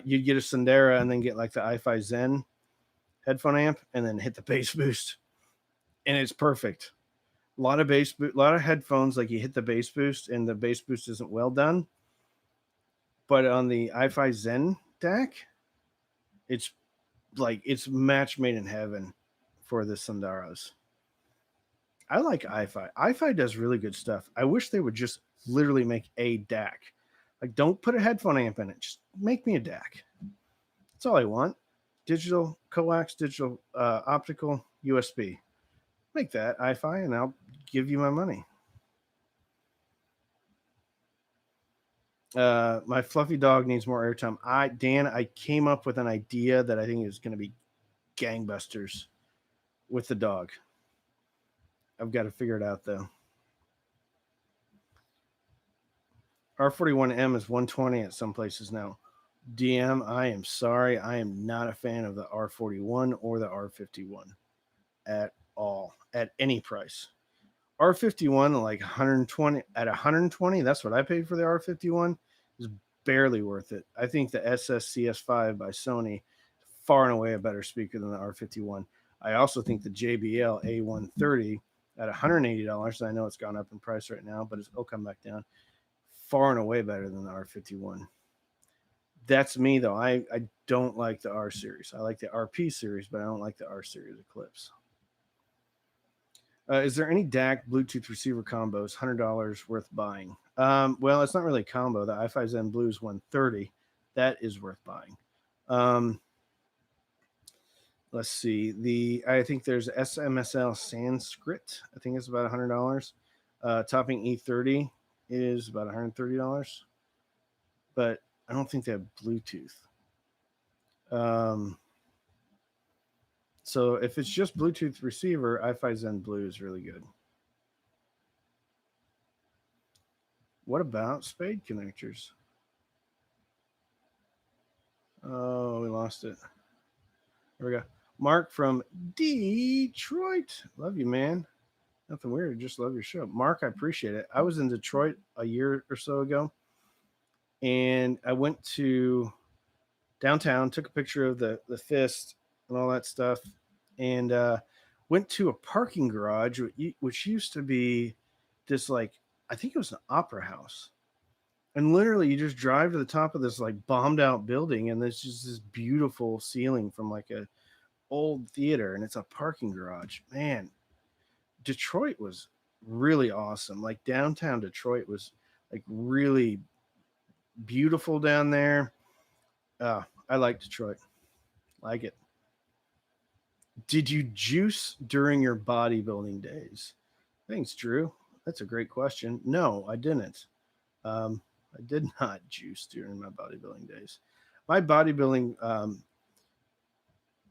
You'd get a Sendera and then get like the iFi Zen headphone amp and then hit the bass boost, and it's perfect. A lot of a lot of headphones, like you hit the bass boost and the bass boost isn't well done. But on the iFi Zen DAC, it's like it's match made in heaven for the Senderas. I like iFi. iFi does really good stuff. I wish they would just literally make a DAC. Like, don't put a headphone amp in it. Just make me a DAC. That's all I want. Digital, coax, digital, optical, USB. Make that iFi, and I'll give you my money. My fluffy dog needs more airtime. Dan, I came up with an idea that I think is going to be gangbusters with the dog. I've got to figure it out though. R41M is 120 at some places now. DM, I am sorry. I am not a fan of the R41 or the R51 at all, at any price. R51, like 120, at 120, that's what I paid for the R51, is barely worth it. I think the SSCS5 by Sony, far and away a better speaker than the R51. I also think the JBL A130 at $180, I know it's gone up in price right now, but it'll come back down, far and away better than the R51. That's me though. I don't like the R series. I like the RP series, but I don't like the R series of Klipsch. Is there any DAC Bluetooth receiver combos $100 worth buying? Well, it's not really a combo. The iFi Zen Blue is $130. That is worth buying. Let's see. I think there's SMSL Sanskrit. I think it's about $100. Topping E30 is about $130, but I don't think they have Bluetooth. So if it's just Bluetooth receiver, iFi Zen Blue is really good. What about spade connectors? Oh, we lost it. There we go. Mark from Detroit. Love you, man. Nothing weird. Just love your show. Mark, I appreciate it. I was in Detroit a year or so ago, and I went to downtown, took a picture of the fist and all that stuff, and went to a parking garage, which used to be this, like, I think it was an opera house. And literally, you just drive to the top of this like bombed out building, and there's just this beautiful ceiling from like a old theater, and it's a parking garage. Man, Detroit was really awesome. Like downtown Detroit was like really beautiful down there. I like Detroit. Like it. Did you juice during your bodybuilding days? Thanks, Drew. That's a great question. No, I didn't. I did not juice during my bodybuilding days. My bodybuilding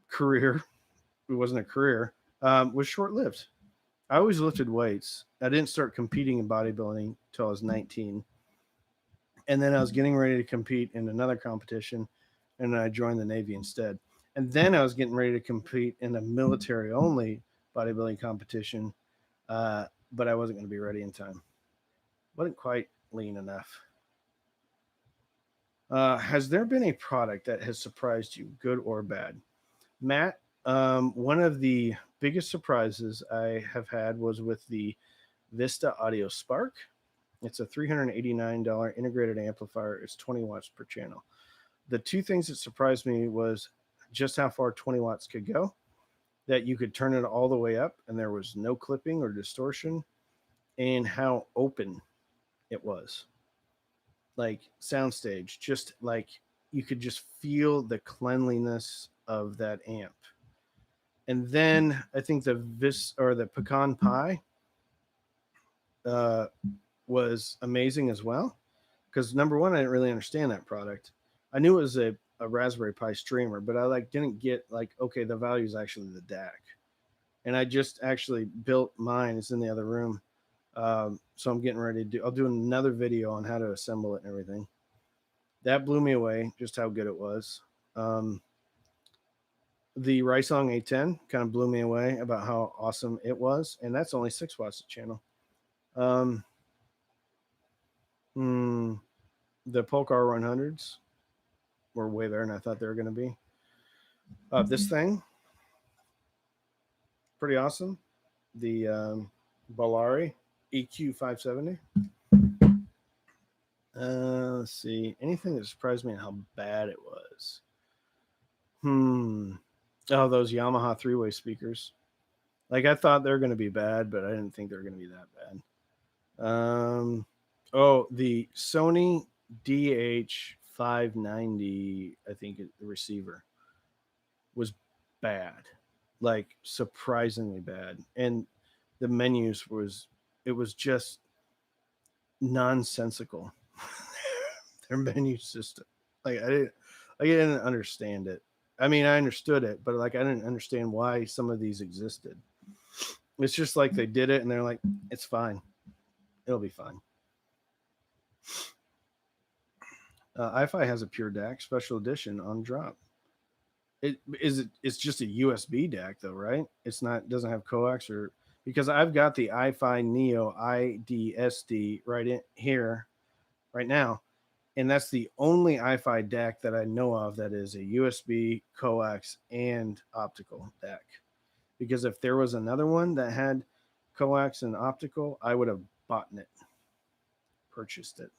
career, it wasn't a career, was short lived. I always lifted weights. I didn't start competing in bodybuilding until I was 19. And then I was getting ready to compete in another competition, and I joined the Navy instead. And then I was getting ready to compete in a military only bodybuilding competition, but I wasn't going to be ready in time. Wasn't quite lean enough. Has there been a product that has surprised you, good or bad? Matt, one of the biggest surprises I have had was with the Vista Audio Spark. It's a $389 integrated amplifier. It's 20 watts per channel. The two things that surprised me was just how far 20 watts could go, that you could turn it all the way up and there was no clipping or distortion, and how open it was. Like soundstage, just like you could just feel the cleanliness of that amp. And then I think the pecan pie was amazing as well, because number one, I didn't really understand that product. I knew it was a Raspberry Pi streamer, but I like didn't get like, okay, the value is actually the DAC. And I just actually built mine. It's in the other room. So I'm getting ready to I'll do another video on how to assemble it and everything. That blew me away, just how good it was. The Rysong A10 kind of blew me away about how awesome it was. And that's only 6 watts a channel. The Polk R100s were way better than I thought they were going to be. This thing, pretty awesome. The Bellari EQ570. Let's see. Anything that surprised me how bad it was. Oh, those Yamaha 3-way speakers. Like I thought they were going to be bad, but I didn't think they were going to be that bad. Oh, the Sony DH590, I think the receiver was bad, like surprisingly bad. And the menus it was just nonsensical. Their menu system, like I didn't understand it. I mean, I understood it, but like I didn't understand why some of these existed. It's just like they did it and they're like, it's fine, it'll be fine. iFi has a pure DAC special edition on drop. It's just a USB DAC though, right? It's not, doesn't have coax, or because I've got the iFi Neo IDSD right in here right now, and that's the only iFi DAC that I know of that is a USB, coax, and optical DAC. Because if there was another one that had coax and optical, I would have bought it, purchased it.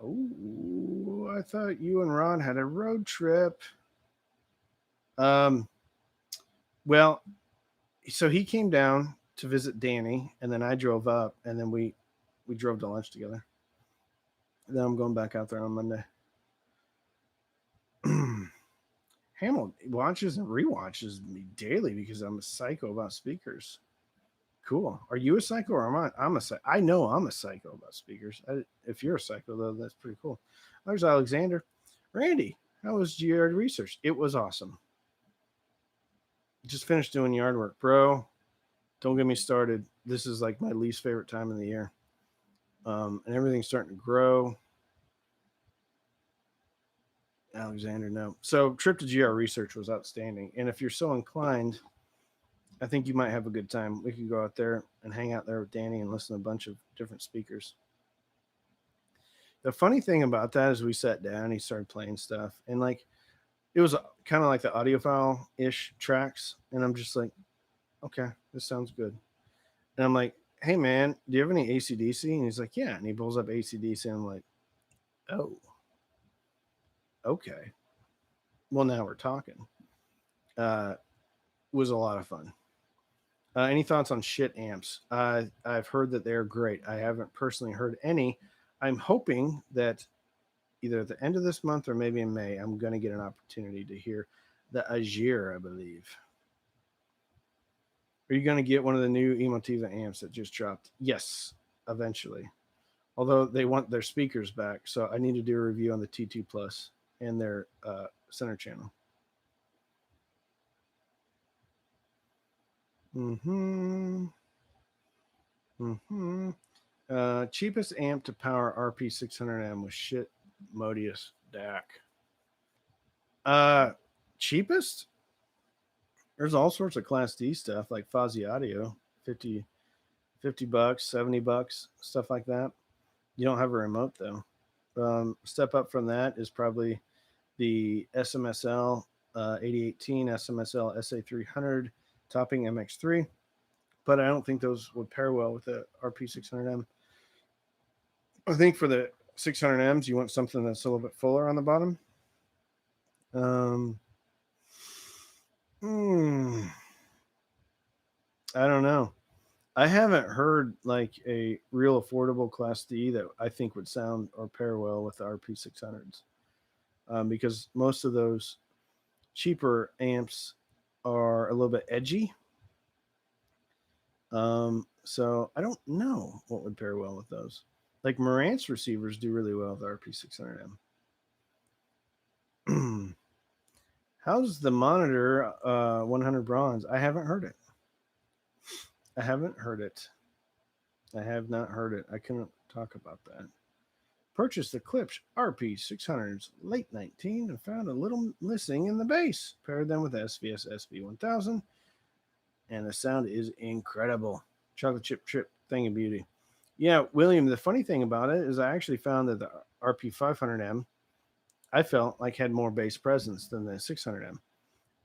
Oh, I thought you and Ron had a road trip. Well, so he came down to visit Danny, and then I drove up, and then we drove to lunch together. Then I'm going back out there on Monday. Hamill watches and rewatches me daily because I'm a psycho about speakers. Cool. Are you a psycho or am I? I'm a psycho. I know I'm a psycho about speakers. If you're a psycho, though, that's pretty cool. There's Alexander. Randy, how was yard research? It was awesome. Just finished doing yard work, bro. Don't get me started. This is like my least favorite time of the year. And everything's starting to grow. Alexander, no. So trip to GR research was outstanding. And if you're so inclined, I think you might have a good time. We could go out there and hang out there with Danny and listen to a bunch of different speakers. The funny thing about that is we sat down, he started playing stuff, and like it was kind of like the audiophile-ish tracks. And I'm just like, okay, this sounds good. And I'm like, hey man, do you have any AC/DC? And he's like, yeah. And he pulls up AC/DC, and I'm like, oh, okay. Well, now we're talking. Was a lot of fun. Any thoughts on shit amps? I've heard that they're great. I haven't personally heard any. I'm hoping that either at the end of this month or maybe in May, I'm going to get an opportunity to hear the Agir, I believe. Are you going to get one of the new Emotiva amps that just dropped? Yes, eventually. Although they want their speakers back, so I need to do a review on the T2 Plus and their center channel. Cheapest amp to power RP600M with shit Modius DAC. Cheapest? There's all sorts of Class D stuff like Fozzy Audio, 50 bucks, 70 bucks, stuff like that. You don't have a remote though. Step up from that is probably the SMSL 8018, SMSL SA300, topping MX3. But I don't think those would pair well with the RP600M. I think for the 600Ms, you want something that's a little bit fuller on the bottom. I don't know. I haven't heard like a real affordable Class D that I think would sound or pair well with the RP600s, because most of those cheaper amps are a little bit edgy. So I don't know what would pair well with those. Like Marantz receivers do really well with RP600M. How's the monitor 100 bronze? I haven't heard it. I have not heard it. I couldn't talk about that. Purchased the Klipsch RP600s late 19 and found a little missing in the bass. Paired them with SVS SB1000, and the sound is incredible. Chocolate chip thing of beauty. Yeah, William, the funny thing about it is I actually found that the RP500M I felt like had more bass presence than the 600M.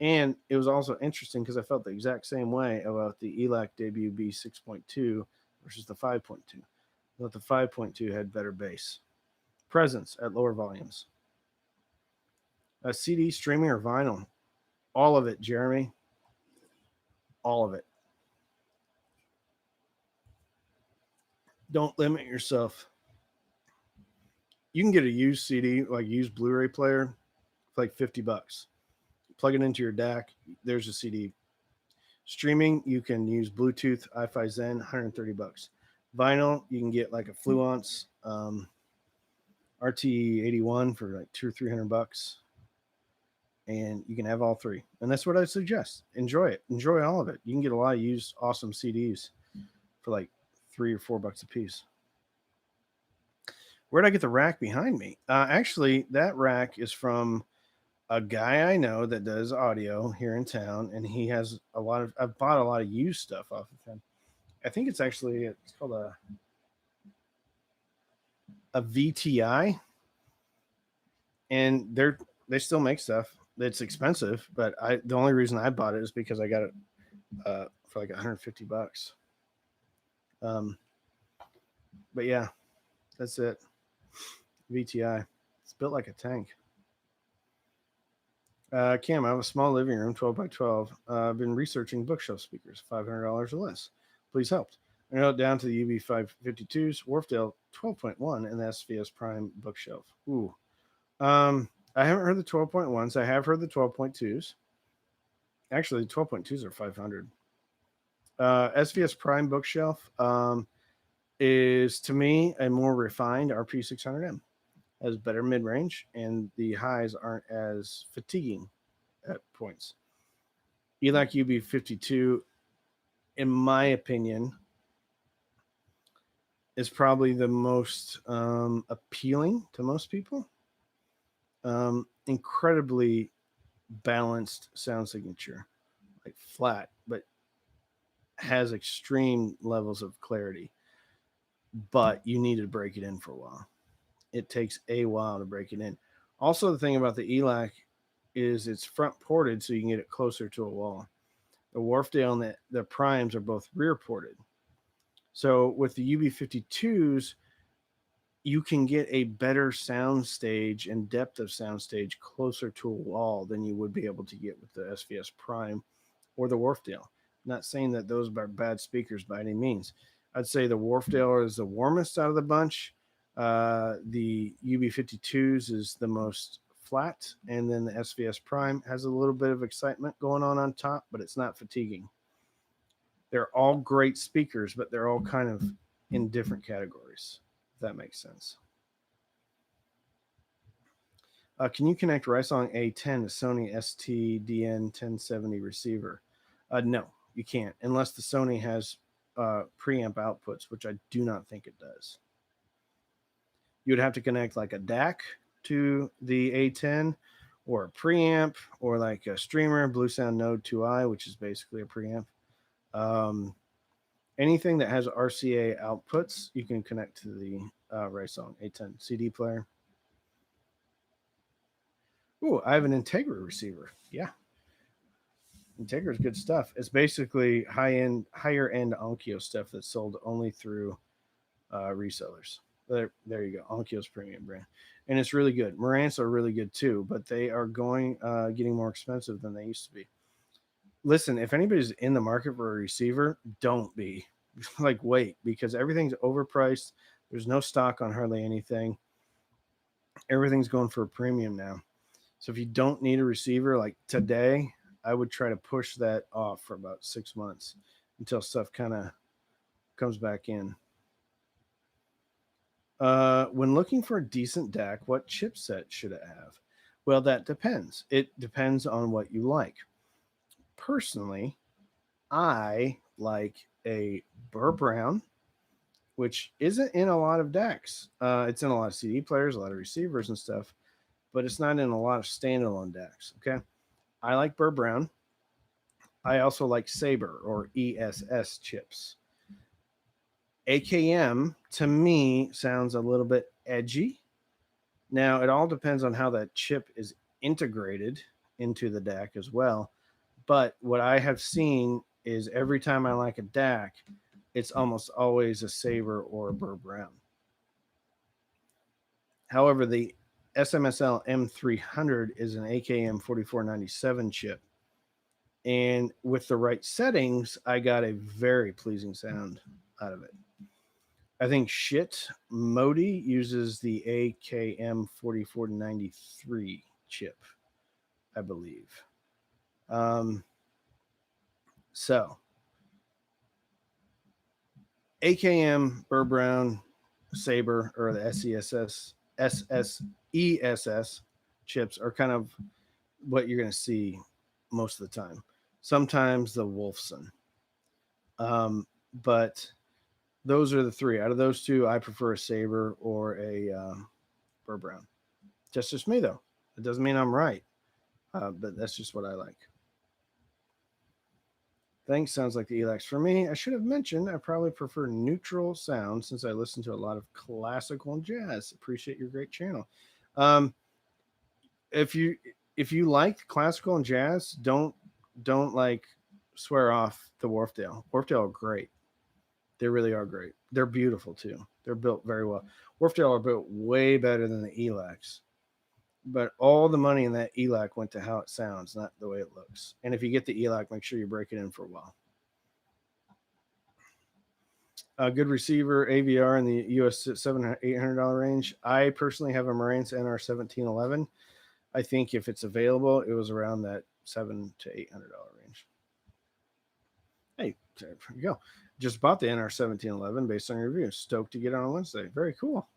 And it was also interesting because I felt the exact same way about the ELAC debut B6.2 versus the 5.2. But the 5.2 had better bass presence at lower volumes. A CD, streaming, or vinyl? All of it, Jeremy. All of it. Don't limit yourself. You can get a used CD, like used Blu-ray player, for like 50 bucks. Plug it into your DAC. There's a CD. Streaming, you can use Bluetooth, iFi Zen, 130 bucks. Vinyl, you can get like a Fluence RT81 for like 200 or 300 bucks. And you can have all three. And that's what I suggest. Enjoy it. Enjoy all of it. You can get a lot of used awesome CDs for like $3 or $4 a piece. Where'd I get the rack behind me? Actually, that rack is from a guy I know that does audio here in town, and he has I've bought a lot of used stuff off of him. I think it's called a VTI, and they still make stuff. It's expensive, but the only reason I bought it is because I got it for like 150 bucks. But yeah, that's it. VTI. It's built like a tank. Cam, I have a small living room, 12 by 12. I've been researching bookshelf speakers, $500 or less. Please help. I know down to the UB552s, Wharfdale 12.1, and the SVS Prime bookshelf. Ooh. I haven't heard the 12.1s. I have heard the 12.2s. Actually, the 12.2s are 500. SVS Prime bookshelf is, to me, a more refined RP600M. Has better mid-range, and the highs aren't as fatiguing at points. ELAC UB52, in my opinion, is probably the most appealing to most people. Incredibly balanced sound signature, like flat, but has extreme levels of clarity. But you need to break it in for a while. It takes a while to break it in. Also, the thing about the ELAC is it's front ported, so you can get it closer to a wall. The Wharfdale and the Primes are both rear ported. So with the UB52s, you can get a better sound stage and depth of sound stage closer to a wall than you would be able to get with the SVS Prime or the Wharfdale. Not saying that those are bad speakers by any means. I'd say the Wharfdale is the warmest out of the bunch. The UB52s is the most flat, and then the SVS Prime has a little bit of excitement going on top, but it's not fatiguing. They're all great speakers, but they're all kind of in different categories, if that makes sense. Can you connect Rysong A10 to Sony STDN 1070 receiver? No, you can't, unless the Sony has preamp outputs, which I do not think it does. You would have to connect like a DAC to the A10, or a preamp, or like a streamer, Bluesound Node 2i, which is basically a preamp. Anything that has RCA outputs, you can connect to the Rysong A10 CD player. Ooh, I have an Integra receiver. Yeah. Integra is good stuff. It's basically higher end Onkyo stuff that's sold only through resellers. There you go. Onkyo's premium brand. And it's really good. Marantz are really good too, but they are getting more expensive than they used to be. Listen, if anybody's in the market for a receiver, don't be. Like, wait, because everything's overpriced. There's no stock on hardly anything. Everything's going for a premium now. So if you don't need a receiver like today, I would try to push that off for about 6 months until stuff kind of comes back in. When looking for a decent DAC, what chipset should it have? Well, that depends. It depends on what you like. Personally, I like a Burr Brown, which isn't in a lot of DACs. It's in a lot of CD players, a lot of receivers and stuff, but it's not in a lot of standalone DACs. Okay. I like Burr Brown. I also like Sabre or ESS chips. AKM to me sounds a little bit edgy. Now, it all depends on how that chip is integrated into the DAC as well. But what I have seen is every time I like a DAC, it's almost always a Sabre or a Burr Brown. However, the SMSL M300 is an AKM 4497 chip. And with the right settings, I got a very pleasing sound out of it. I think Shit Modi uses the AKM 4493 chip, I believe. So AKM, Burr Brown, Sabre, or the SESS chips are kind of what you're going to see most of the time. Sometimes the Wolfson. But those are the three. Out of those two, I prefer a Sabre or a Burr Brown. Just me, though. It doesn't mean I'm right, but that's just what I like. Thanks. Sounds like the ELACs for me. I should have mentioned I probably prefer neutral sound since I listen to a lot of classical and jazz. Appreciate your great channel. If you like classical and jazz, don't like swear off the Wharfdale. Wharfdale are great. They really are great. They're beautiful too. They're built very well. Wharfdale are built way better than the ELACs. But all the money in that ELAC went to how it sounds, not the way it looks. And if you get the ELAC, make sure you break it in for a while. A good receiver, AVR in the US $700-800 range. I personally have a Marantz NR1711. I think if it's available, it was around that $700 to $800 range. Hey, there you go. Just bought the NR1711 based on your review. Stoked to get on Wednesday. Very cool.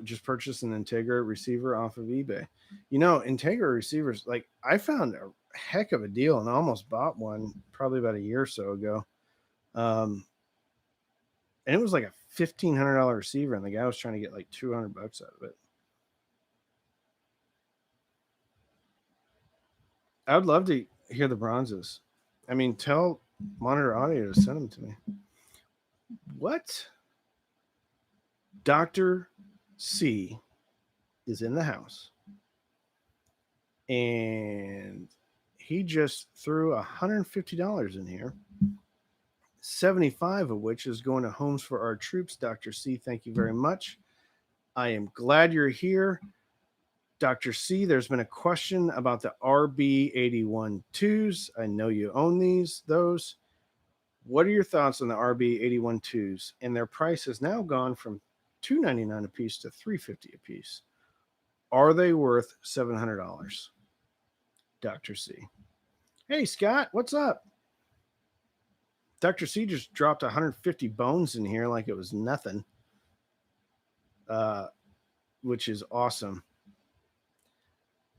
Just purchased an Integra receiver off of eBay. You know, Integra receivers, like I found a heck of a deal and I almost bought one probably about a year or so ago. And it was like a $1,500 receiver, and the guy was trying to get like $200 out of it. I would love to hear the bronzes. I mean, tell Monitor Audio to send them to me. What? Dr. C is in the house, and he just threw $150 in here 75 of which is going to Homes for Our Troops. Dr. C, thank you very much. I am glad you're here. Dr. C, there's been a question about the RB81-2s. I know you own those. What are your thoughts on the RB81-2s? And their price has now gone from $299 a piece to $350 a piece. Are they worth $700? Dr. C. Hey, Scott, what's up? Dr. C just dropped 150 bones in here like it was nothing, which is awesome.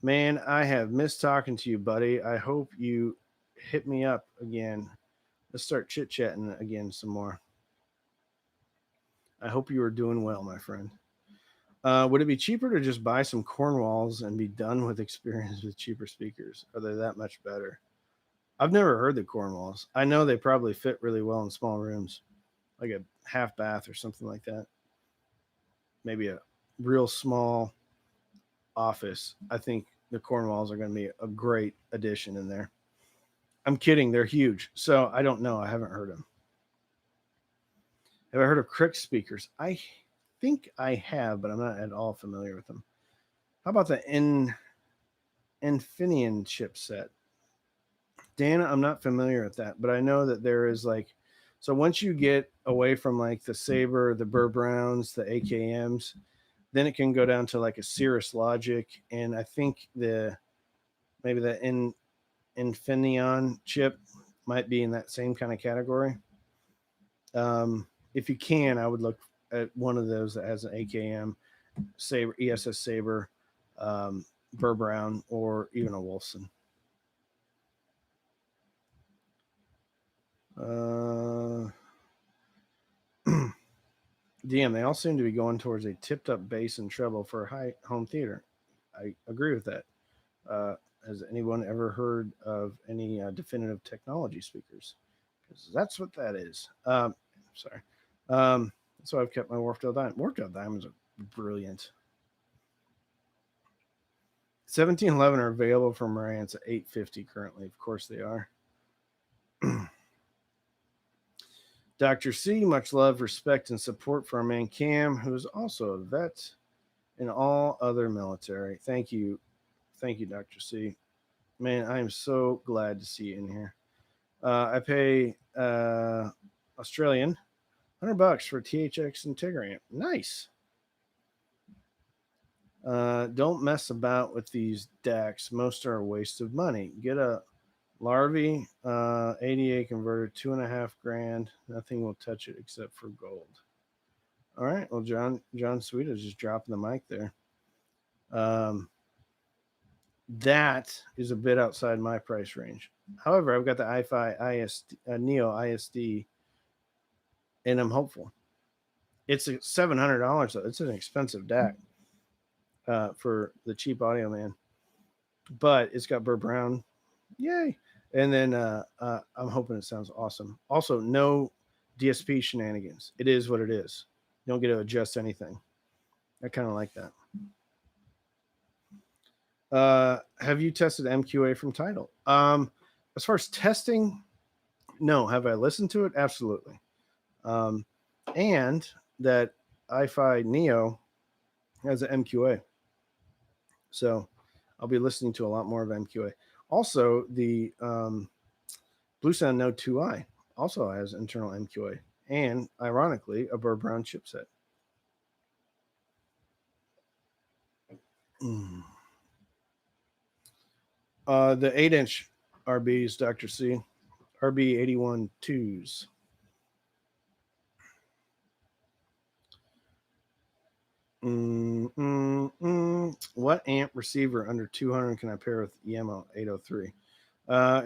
Man, I have missed talking to you, buddy. I hope you hit me up again. Let's start chit-chatting again some more. I hope you are doing well, my friend. Would it be cheaper to just buy some Cornwalls and be done with experience with cheaper speakers? Are they that much better? I've never heard the Cornwalls. I know they probably fit really well in small rooms, like a half bath or something like that. Maybe a real small office. I think the Cornwalls are going to be a great addition in there. I'm kidding. They're huge. So I don't know. I haven't heard them. Have I heard of Klipsch speakers? I think I have, but I'm not at all familiar with them. How about the Infineon chipset? Dan, I'm not familiar with that, but I know that there is like, so once you get away from like the Sabre, the Burr Browns, the AKMs, then it can go down to like a Cirrus Logic, and I think maybe the Infineon chip might be in that same kind of category. If you can, I would look at one of those that has an AKM, Sabre, ESS Sabre, Burr Brown, or even a Wolfson. DM, they all seem to be going towards a tipped up bass and treble for a high home theater. I agree with that. Has anyone ever heard of any definitive technology speakers? Because that's what that is. Sorry. That's why I've kept my Wharfdale Diamond. Wharfdale Diamonds are brilliant. 1711 are available from Marantz at $850 currently. Of course they are. Dr. C, much love, respect, and support for our man Cam, who is also a vet in all other military. Thank you. Thank you, Dr. C. Man, I am so glad to see you in here. I pay Australian $100 for THX Integra. Nice. Don't mess about with these DACs. Most are a waste of money. Get a Larvae ADA converter, $2.5 grand. Nothing will touch it except for gold. All right. Well, John Sweet is just dropping the mic there. That is a bit outside my price range. However, I've got the i5 Neo ISD, and I'm hopeful. It's $700 though. It's an expensive DAC for the cheap audio man, but it's got Burr Brown. Yay! And then I'm hoping it sounds awesome. Also, no DSP shenanigans. It is what it is. You don't get to adjust anything. I kind of like that. Have you tested MQA from Tidal? As far as testing, no. Have I listened to it? Absolutely. And that i5 Neo has an MQA. So I'll be listening to a lot more of MQA. Also, the Bluesound Node 2i also has internal MQA and, ironically, a Burr Brown chipset. The 8-inch RBs, Dr. C, RB81-2s. What amp receiver under 200 can I pair with Yamaha 803?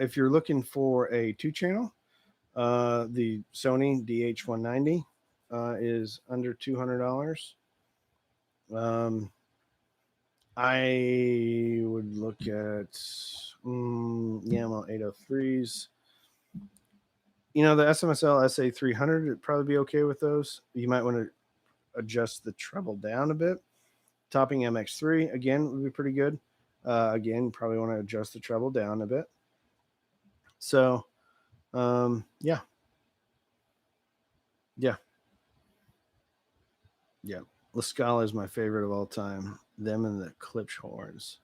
If you're looking for a 2-channel, the Sony DH190 is under $200. I would look at Yamaha 803s. You know, the SMSL SA300 would probably be okay with those. You might want to adjust the treble down a bit. Topping MX3 again would be pretty good. Again, probably want to adjust the treble down a bit. So, yeah. Yeah. Yeah. La Scala is my favorite of all time. Them and the Klipsch horns.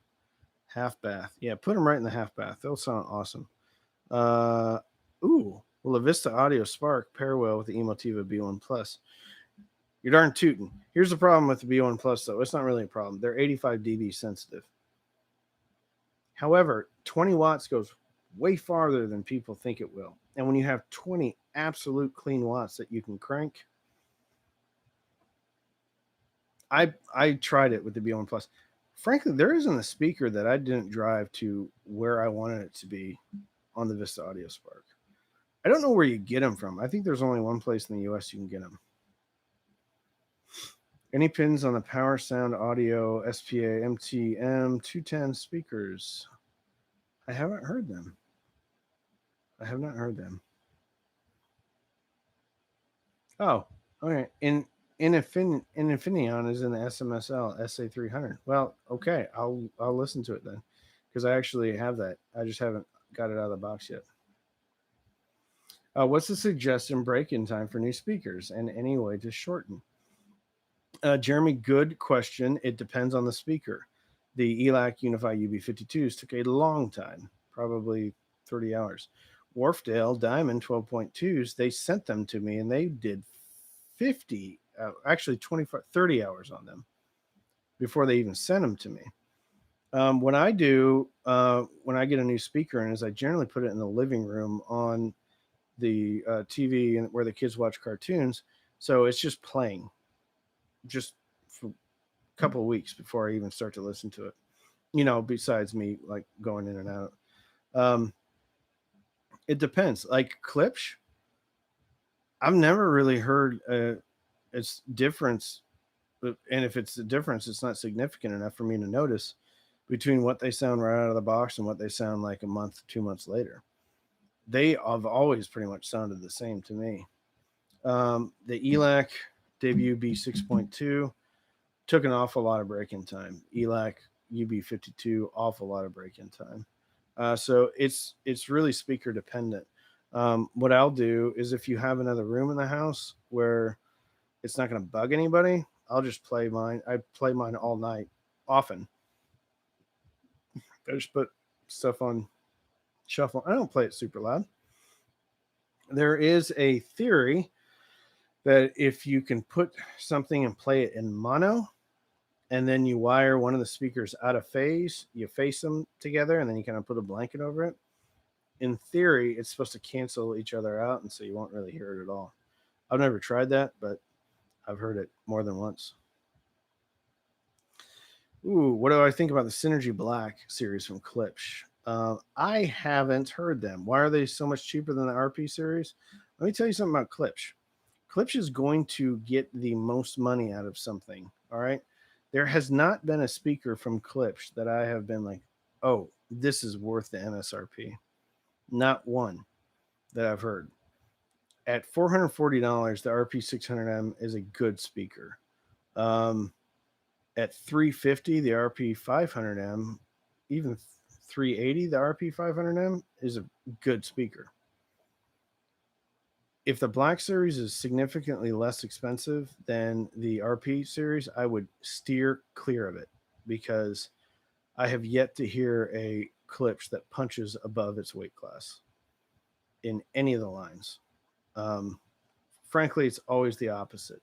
Half bath. Yeah, put them right in the half bath. They'll sound awesome. Ooh. Well, the Vista Audio Spark pair well with the Emotiva B1 Plus. You're darn tootin'. Here's the problem with the B1 Plus, though. It's not really a problem. They're 85 dB sensitive. However, 20 watts goes way farther than people think it will. And when you have 20 absolute clean watts that you can crank, I tried it with the B1 Plus. Frankly, there isn't a speaker that I didn't drive to where I wanted it to be on the Vista Audio Spark. I don't know where you get them from. I think there's only one place in the US you can get them. Any pins on the Power Sound Audio SPA MTM 210 speakers? I haven't heard them. I have not heard them. Oh, okay. Infineon is in the SMSL SA300. Well, okay, I'll listen to it then, because I actually have that. I just haven't got it out of the box yet. What's the suggested break-in time for new speakers, and any way to shorten? Jeremy, good question. It depends on the speaker. The ELAC Unify UB52s took a long time, probably 30 hours. Wharfdale Diamond 12.2s, they sent them to me and they did 50, actually 25, 30 hours on them before they even sent them to me. When I get a new speaker in, is I generally put it in the living room on the TV and where the kids watch cartoons. So it's just playing just for a couple of weeks before I even start to listen to it, besides me like going in and out. It depends. Like Klipsch, I've never really heard its difference, and if it's a difference, it's not significant enough for me to notice between what they sound right out of the box and what they sound like a month, 2 months later. They have always pretty much sounded the same to me. The ELAC debut B6.2 took an awful lot of break-in time. ELAC UB52, awful lot of break-in time. So it's really speaker dependent. What I'll do is, if you have another room in the house where it's not going to bug anybody, I'll just play mine. I play mine all night, often. I just put stuff on shuffle. I don't play it super loud. There is a theory that if you can put something and play it in mono, and then you wire one of the speakers out of phase, you face them together, and then you kind of put a blanket over it. In theory, it's supposed to cancel each other out, and so you won't really hear it at all. I've never tried that, but I've heard it more than once. Ooh, what do I think about the Synergy Black series from Klipsch? I haven't heard them. Why are they so much cheaper than the RP series? Let me tell you something about Klipsch. Klipsch is going to get the most money out of something, all right? There has not been a speaker from Klipsch that I have been like, oh, this is worth the MSRP. Not one that I've heard. At $440, the RP600M is a good speaker. At $350, the RP500M, even $380, the RP500M is a good speaker. If the Black Series is significantly less expensive than the RP series, I would steer clear of it, because I have yet to hear a Klipsch that punches above its weight class in any of the lines. Frankly, it's always the opposite.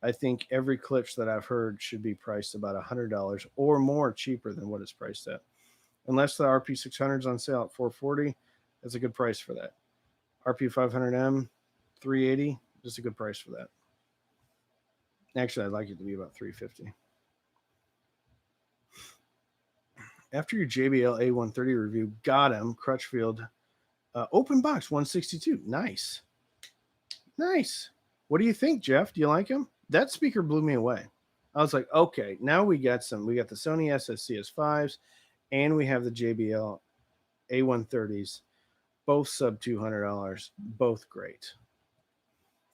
I think every Klipsch that I've heard should be priced about $100 or more cheaper than what it's priced at. Unless the RP600 is on sale at $440, that's a good price for that. RP500M, $380, just a good price for that. Actually, I'd like it to be about $350. After your JBL A130 review, got him, Crutchfield, open box 162. Nice. What do you think, Jeff? Do you like him? That speaker blew me away. I was like, okay, now we got the Sony SSCS5s, and we have the JBL A130s, both sub $200, both great.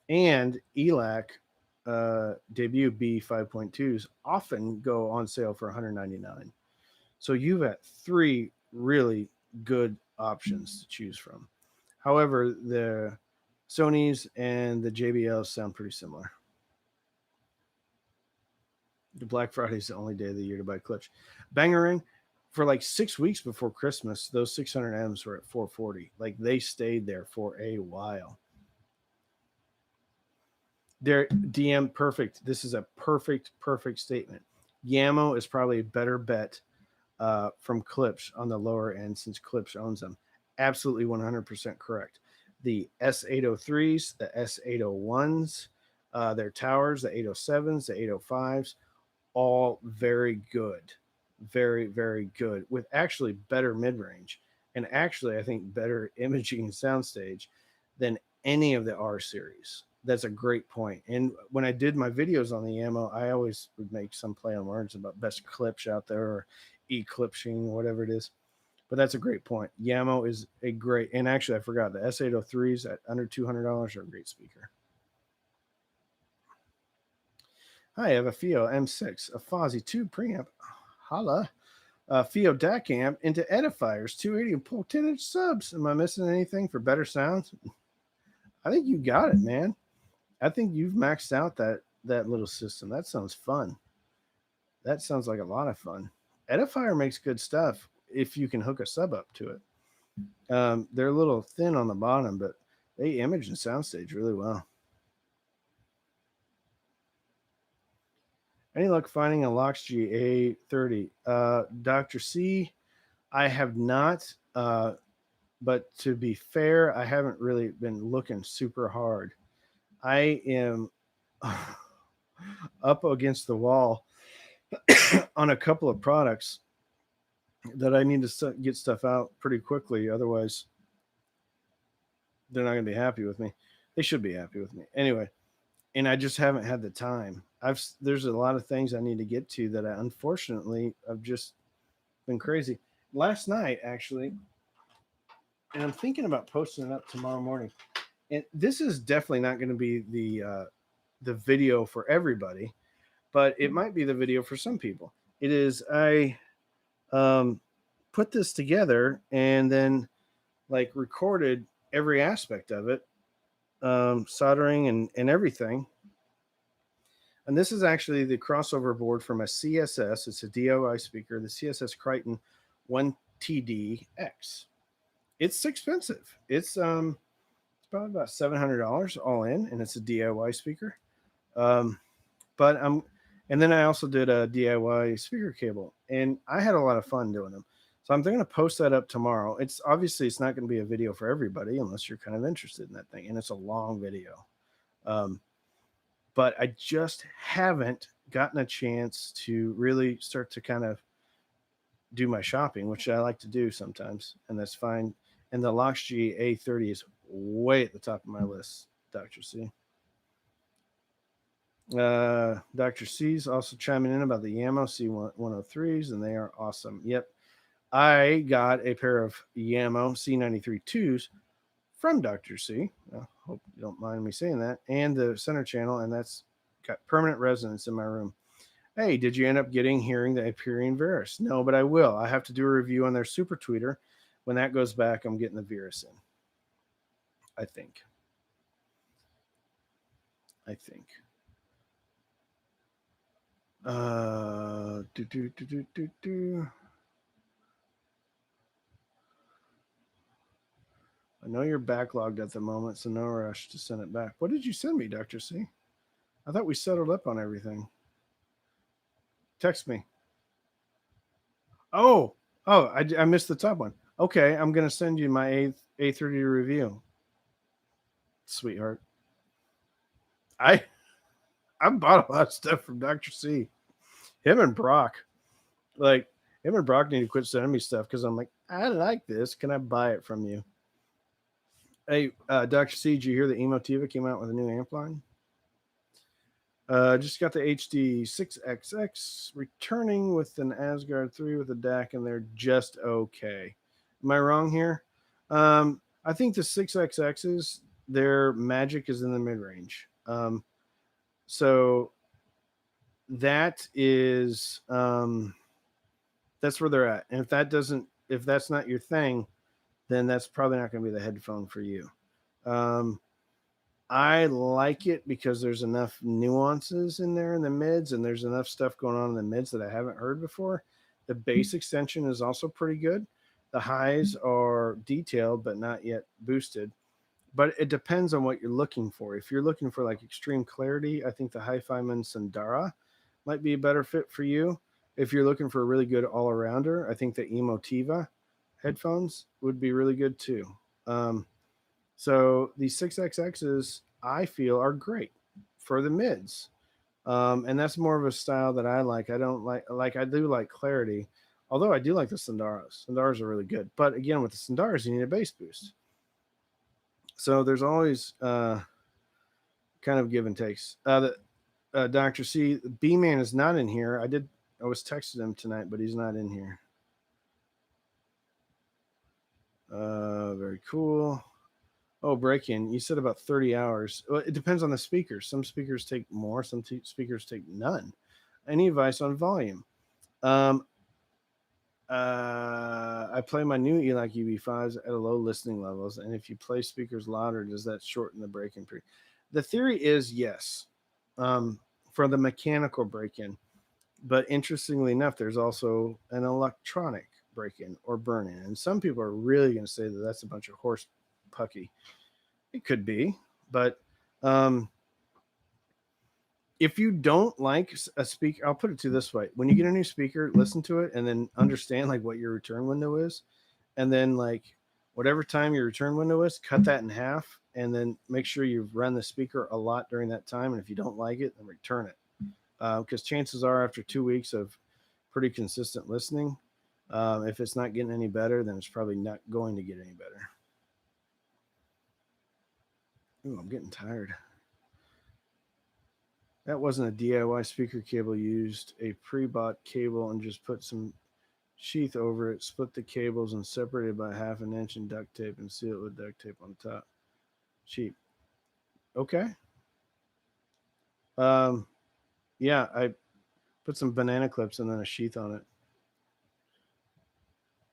And ELAC debut B5.2s often go on sale for $199. So you've got 3 really good options to choose from. However, the Sony's and the JBLs sound pretty similar. The Black Friday is the only day of the year to buy Klipsch. Bangarang, for like 6 weeks before Christmas, those 600Ms were at 440. Like they stayed there for a while. They're DM perfect. This is a perfect statement. Yamo is probably a better bet from Klipsch on the lower end since Klipsch owns them. Absolutely 100% correct. The S803s, the S801s, their towers, the 807s, the 805s, all very good. Very, very good with actually better mid range and actually, I think, better imaging soundstage than any of the R series. That's a great point. And when I did my videos on the ammo, I always would make some play on words about best Klipsch out there or eclipsing, whatever it is. But that's a great point. Yamo is a great, and actually, I forgot the S803s at under $200 are a great speaker. Hi, I have a FIO M6, a Fozzy 2 preamp, holla, a FIO DAC amp into edifiers, 280 and pull 10-inch subs. Am I missing anything for better sounds? I think you got it, man. I think you've maxed out that little system. That sounds fun. That sounds like a lot of fun. Edifier makes good stuff if you can hook a sub up to it. They're a little thin on the bottom, but they image and soundstage really well. Any luck finding a Loxg A30? Dr. C, I have not. But to be fair, I haven't really been looking super hard. I am up against the wall on a couple of products that I need to get stuff out pretty quickly. Otherwise, they're not going to be happy with me. They should be happy with me. Anyway, and I just haven't had the time. There's a lot of things I need to get to that I've just been crazy. Last night, actually, and I'm thinking about posting it up tomorrow morning. And this is definitely not going to be the video for everybody, but it might be the video for some people. It is I put this together and then like recorded every aspect of it, soldering and everything. And this is actually the crossover board from a CSS. It's a DIY speaker, the CSS Crichton 1TDX. It's expensive. It's probably about $700 all in, and it's a DIY speaker. But and then I also did a DIY speaker cable, and I had a lot of fun doing them. So I'm going to post that up tomorrow. It's not going to be a video for everybody unless you're kind of interested in that thing, and it's a long video. But I just haven't gotten a chance to really start to kind of do my shopping, which I like to do sometimes, and that's fine. And the Loxg A30 is way at the top of my list, Dr. C. Dr. C's also chiming in about the Yamo C103s, and they are awesome. Yep. I got a pair of Yamo C93-2s from Dr. C. I hope you don't mind me saying that. And the center channel, and that's got permanent resonance in my room. Hey, did you end up hearing the Hyperion Verus? No, but I will. I have to do a review on their super tweeter. When that goes back, I'm getting the Verus in. I think. I know you're backlogged at the moment, so no rush to send it back. What did you send me, Dr. C? I thought we settled up on everything. Text me. Oh, I missed the top one. Okay, I'm going to send you my A30 review. Sweetheart. I bought a lot of stuff from Dr. C. Him and Brock. Like, him and Brock need to quit sending me stuff because I'm like, I like this. Can I buy it from you? Hey, Dr. C, did you hear that Emotiva came out with a new amp line? Just got the HD6XX returning with an Asgard 3 with a DAC, and they're just okay. Am I wrong here? I think the 6XXs, their magic is in the mid-range. So that is that's where they're at. And if that's not your thing, then that's probably not going to be the headphone for you. I like it because there's enough nuances in there in the mids, and there's enough stuff going on in the mids that I haven't heard before. The bass extension is also pretty good. The highs are detailed but not yet boosted. But it depends on what you're looking for. If you're looking for like extreme clarity, I think the Hi-Fi-Man Sundara might be a better fit for you. If you're looking for a really good all-arounder, I think the Emotiva headphones would be really good too. So these 6XXs, I feel, are great for the mids. And that's more of a style that I like. I don't like I do like clarity, although I do like the Sundaras. Sundaras are really good. But again, with the Sundaras, you need a bass boost. So there's always kind of give and takes. Dr. C, B-Man is not in here. I was texting him tonight, but he's not in here. Very cool. Oh, break-in. You said about 30 hours. Well, it depends on the speakers. Some speakers take more. Some speakers take none. Any advice on volume? I play my new ELAC UB5s at a low listening levels, and if you play speakers louder, does that shorten the break-in period? The theory is yes, for the mechanical break-in. But interestingly enough, there's also an electronic break-in or burn-in, and some people are really going to say that that's a bunch of horse pucky. It could be, but if you don't like a speaker, I'll put it to this way: when you get a new speaker, listen to it and then understand like what your return window is, and then like whatever time your return window is, cut that in half, and then make sure you've run the speaker a lot during that time. And if you don't like it, then return it, because chances are after 2 weeks of pretty consistent listening, if it's not getting any better, then it's probably not going to get any better. Ooh, I'm getting tired. That wasn't a DIY speaker cable. Used a pre-bought cable and just put some sheath over it, split the cables and separated by 1/2 inch in duct tape and seal it with duct tape on top. Cheap. Okay. Yeah, I put some banana clips and then a sheath on it.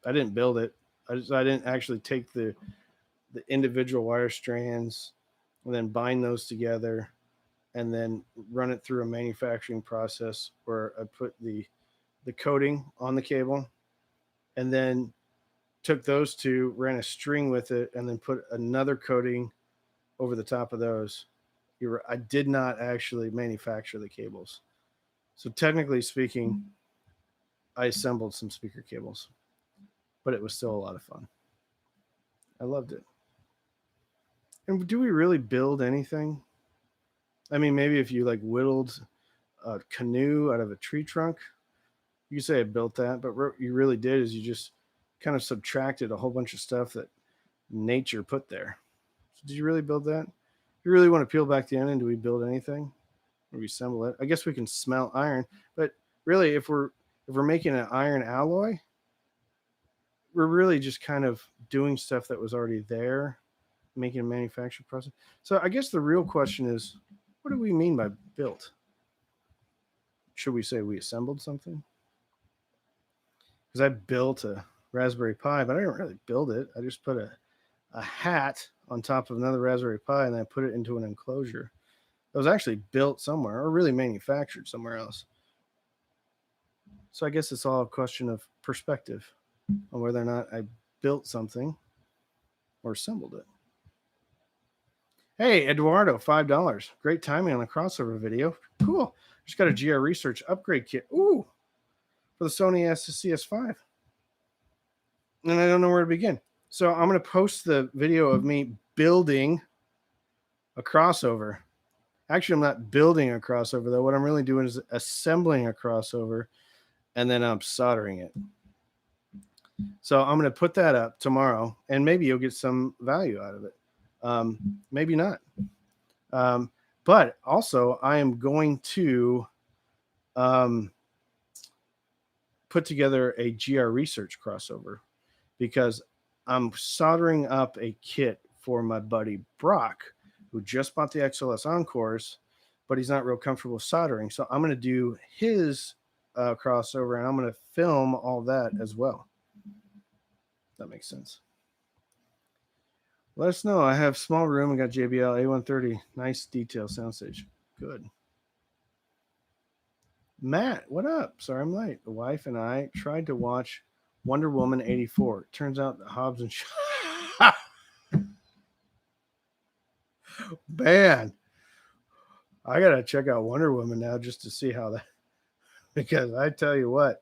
I didn't build it. I didn't actually take the individual wire strands and then bind those together and then run it through a manufacturing process where I put the coating on the cable and then took those two, ran a string with it, and then put another coating over the top of those. I did not actually manufacture the cables. So technically speaking, I assembled some speaker cables, but it was still a lot of fun. I loved it. And do we really build anything? I mean, maybe if you like whittled a canoe out of a tree trunk, you could say I built that, but what you really did is you just kind of subtracted a whole bunch of stuff that nature put there. So did you really build that? If you really want to peel back the onion, do we build anything? Or we assemble it? I guess we can smelt iron, but really, if we're making an iron alloy, we're really just kind of doing stuff that was already there, making a manufacturing process. So I guess the real question is, what do we mean by built? Should we say we assembled something? Because I built a Raspberry Pi, but I didn't really build it. I just put a hat on top of another Raspberry Pi and I put it into an enclosure. It was actually built somewhere or really manufactured somewhere else. So I guess it's all a question of perspective on whether or not I built something or assembled it. Hey, Eduardo, $5. Great timing on a crossover video. Cool. Just got a GR Research upgrade kit. Ooh, for the Sony CS5. And I don't know where to begin. So I'm going to post the video of me building a crossover. Actually, I'm not building a crossover, though. What I'm really doing is assembling a crossover, and then I'm soldering it. So I'm going to put that up tomorrow, and maybe you'll get some value out of it. Maybe not. But also, I am going to put together a GR Research crossover because I'm soldering up a kit for my buddy Brock, who just bought the XLS Encores, but he's not real comfortable soldering. So I'm going to do his crossover, and I'm going to film all that as well. That makes sense. Let us know. I have small room and got JBL A130. Nice detail soundstage. Good. Matt, what up? Sorry I'm late. The wife and I tried to watch Wonder Woman 84. Turns out that Hobbs and Shaw. Man, I gotta check out Wonder Woman now just to see how that. Because I tell you what,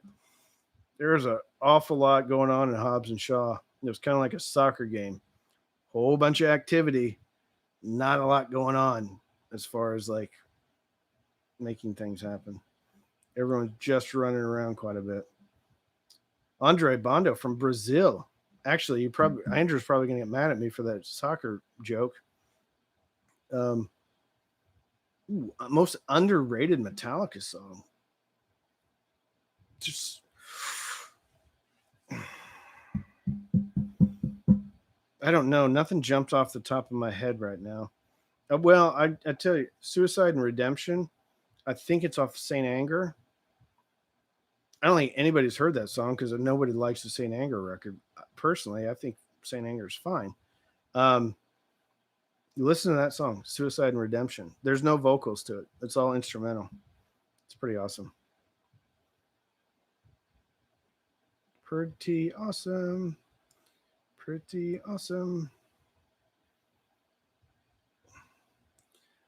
there's an awful lot going on in Hobbs and Shaw. It was kind of like a soccer game. Whole bunch of activity, not a lot going on as far as like making things happen. Everyone's just running around quite a bit. Andre Bondo from Brazil. Actually, Andrew's probably gonna get mad at me for that soccer joke. Um, Most underrated Metallica song. Just I don't know. Nothing jumps off the top of my head right now. Well, I tell you, Suicide and Redemption. I think it's off Saint Anger. I don't think anybody's heard that song because nobody likes the Saint Anger record. Personally, I think Saint Anger is fine. You listen to that song, Suicide and Redemption. There's no vocals to it. It's all instrumental. It's pretty awesome. Pretty awesome. Pretty awesome.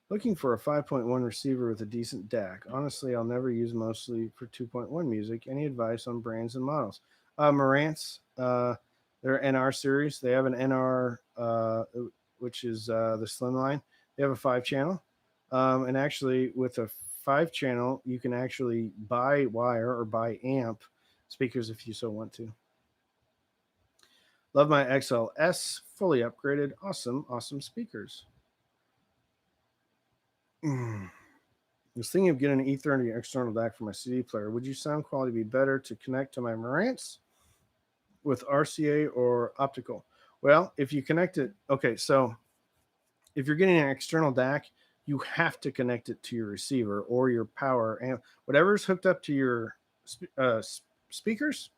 Looking for a 5.1 receiver with a decent DAC. Honestly, I'll never use mostly for 2.1 music. Any advice on brands and models? Marantz, their NR series. They have an NR, which is the Slimline. They have a 5-channel. And actually, with a 5-channel, you can actually buy wire or buy amp speakers if you so want to. Love my XLS, fully upgraded. Awesome, awesome speakers. I was thinking of getting an E30 external DAC for my CD player. Would your sound quality be better to connect to my Marantz with RCA or optical? Well, if you connect it, okay, so if you're getting an external DAC, you have to connect it to your receiver or your power amp. Whatever's hooked up to your speakers,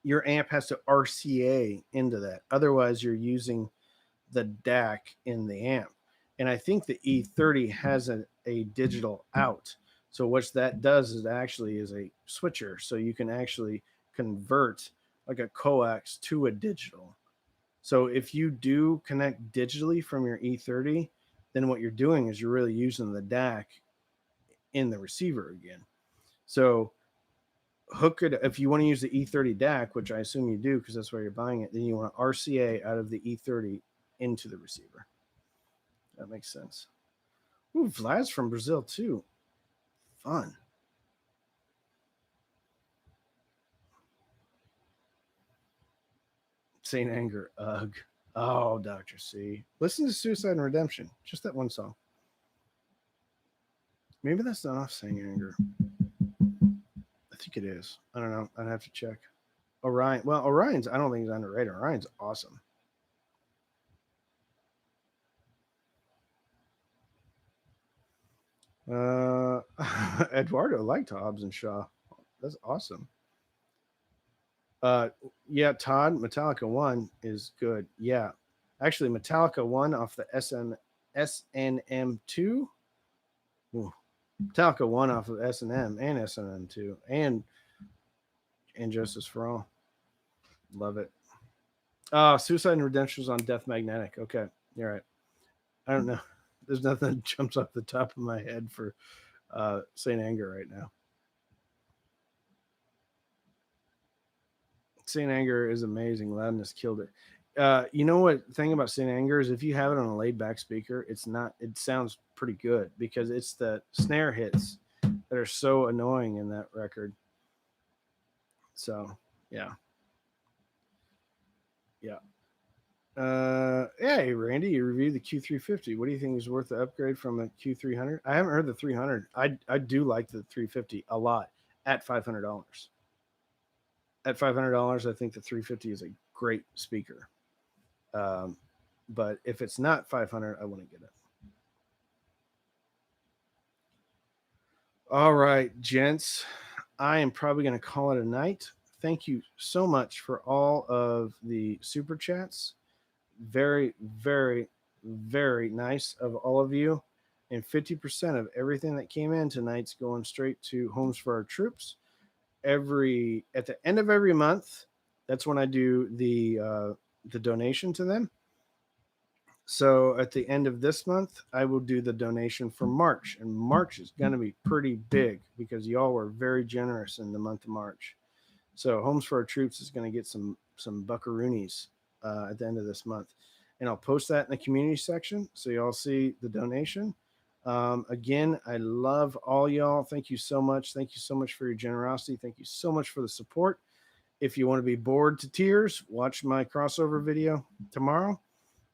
your amp has to RCA into that. Otherwise, you're using the DAC in the amp. And I think the E30 has a digital out. So what that does is actually is a switcher. So you can actually convert like a coax to a digital. So if you do connect digitally from your E30, then what you're doing is you're really using the DAC in the receiver again. So hook it if you want to use the E30 DAC, which I assume you do because that's why you're buying it. Then you want to RCA out of the E30 into the receiver. That makes sense. Ooh, Vlad's from Brazil too. Fun. Saint Anger. Ugh. Oh, Dr. C. Listen to Suicide and Redemption. Just that one song. Maybe that's not off Saint Anger. I think it is. I don't know. I'd have to check. Orion. Well, Orion's, I don't think he's underrated. Orion's awesome. Eduardo liked Hobbs and Shaw. That's awesome. Yeah, Todd, Metallica 1 is good. Yeah. Actually, Metallica 1 off the SNM2. Ooh. Metallica 1 off of S&M and SNM2 and Justice for All. Love it. Suicide and Redemption is on Death Magnetic. Okay, you're right. I don't know. There's nothing that jumps off the top of my head for Saint Anger right now. Saint Anger is amazing. Loudness killed it. You know what thing about Saint Anger is if you have it on a laid back speaker, it's not. It sounds pretty good because it's the snare hits that are so annoying in that record. So yeah. Hey Randy, you reviewed the Q350. What do you think is worth the upgrade from a Q300? I haven't heard the 300. I do like the 350 a lot at $500. At $500, I think the 350 is a great speaker. But if it's not 500, I wouldn't get it. All right, gents, I am probably going to call it a night. Thank you so much for all of the super chats. very, very, very nice of all of you. And 50% of everything that came in tonight's going straight to Homes for Our Troops. At the end of every month, that's when I do the donation to them. So at the end of this month, I will do the donation for March, and March is going to be pretty big because y'all were very generous in the month of March. So Homes for Our Troops is going to get some buckaroonies at the end of this month, and I'll post that in the community section so y'all see the donation. Again, I love all y'all. Thank you so much. Thank you so much for your generosity. Thank you so much for the support. If you want to be bored to tears, watch my crossover video tomorrow.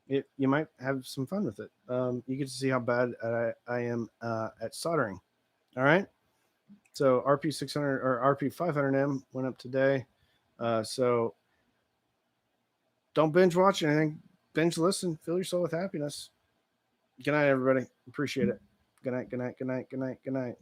You might have some fun with it. You get to see how bad I am at soldering. All right. So RP 600 or RP 500M went up today. So don't binge watch anything. Binge listen. Fill your soul with happiness. Good night, everybody. Appreciate it. Good night. Good night. Good night. Good night. Good night.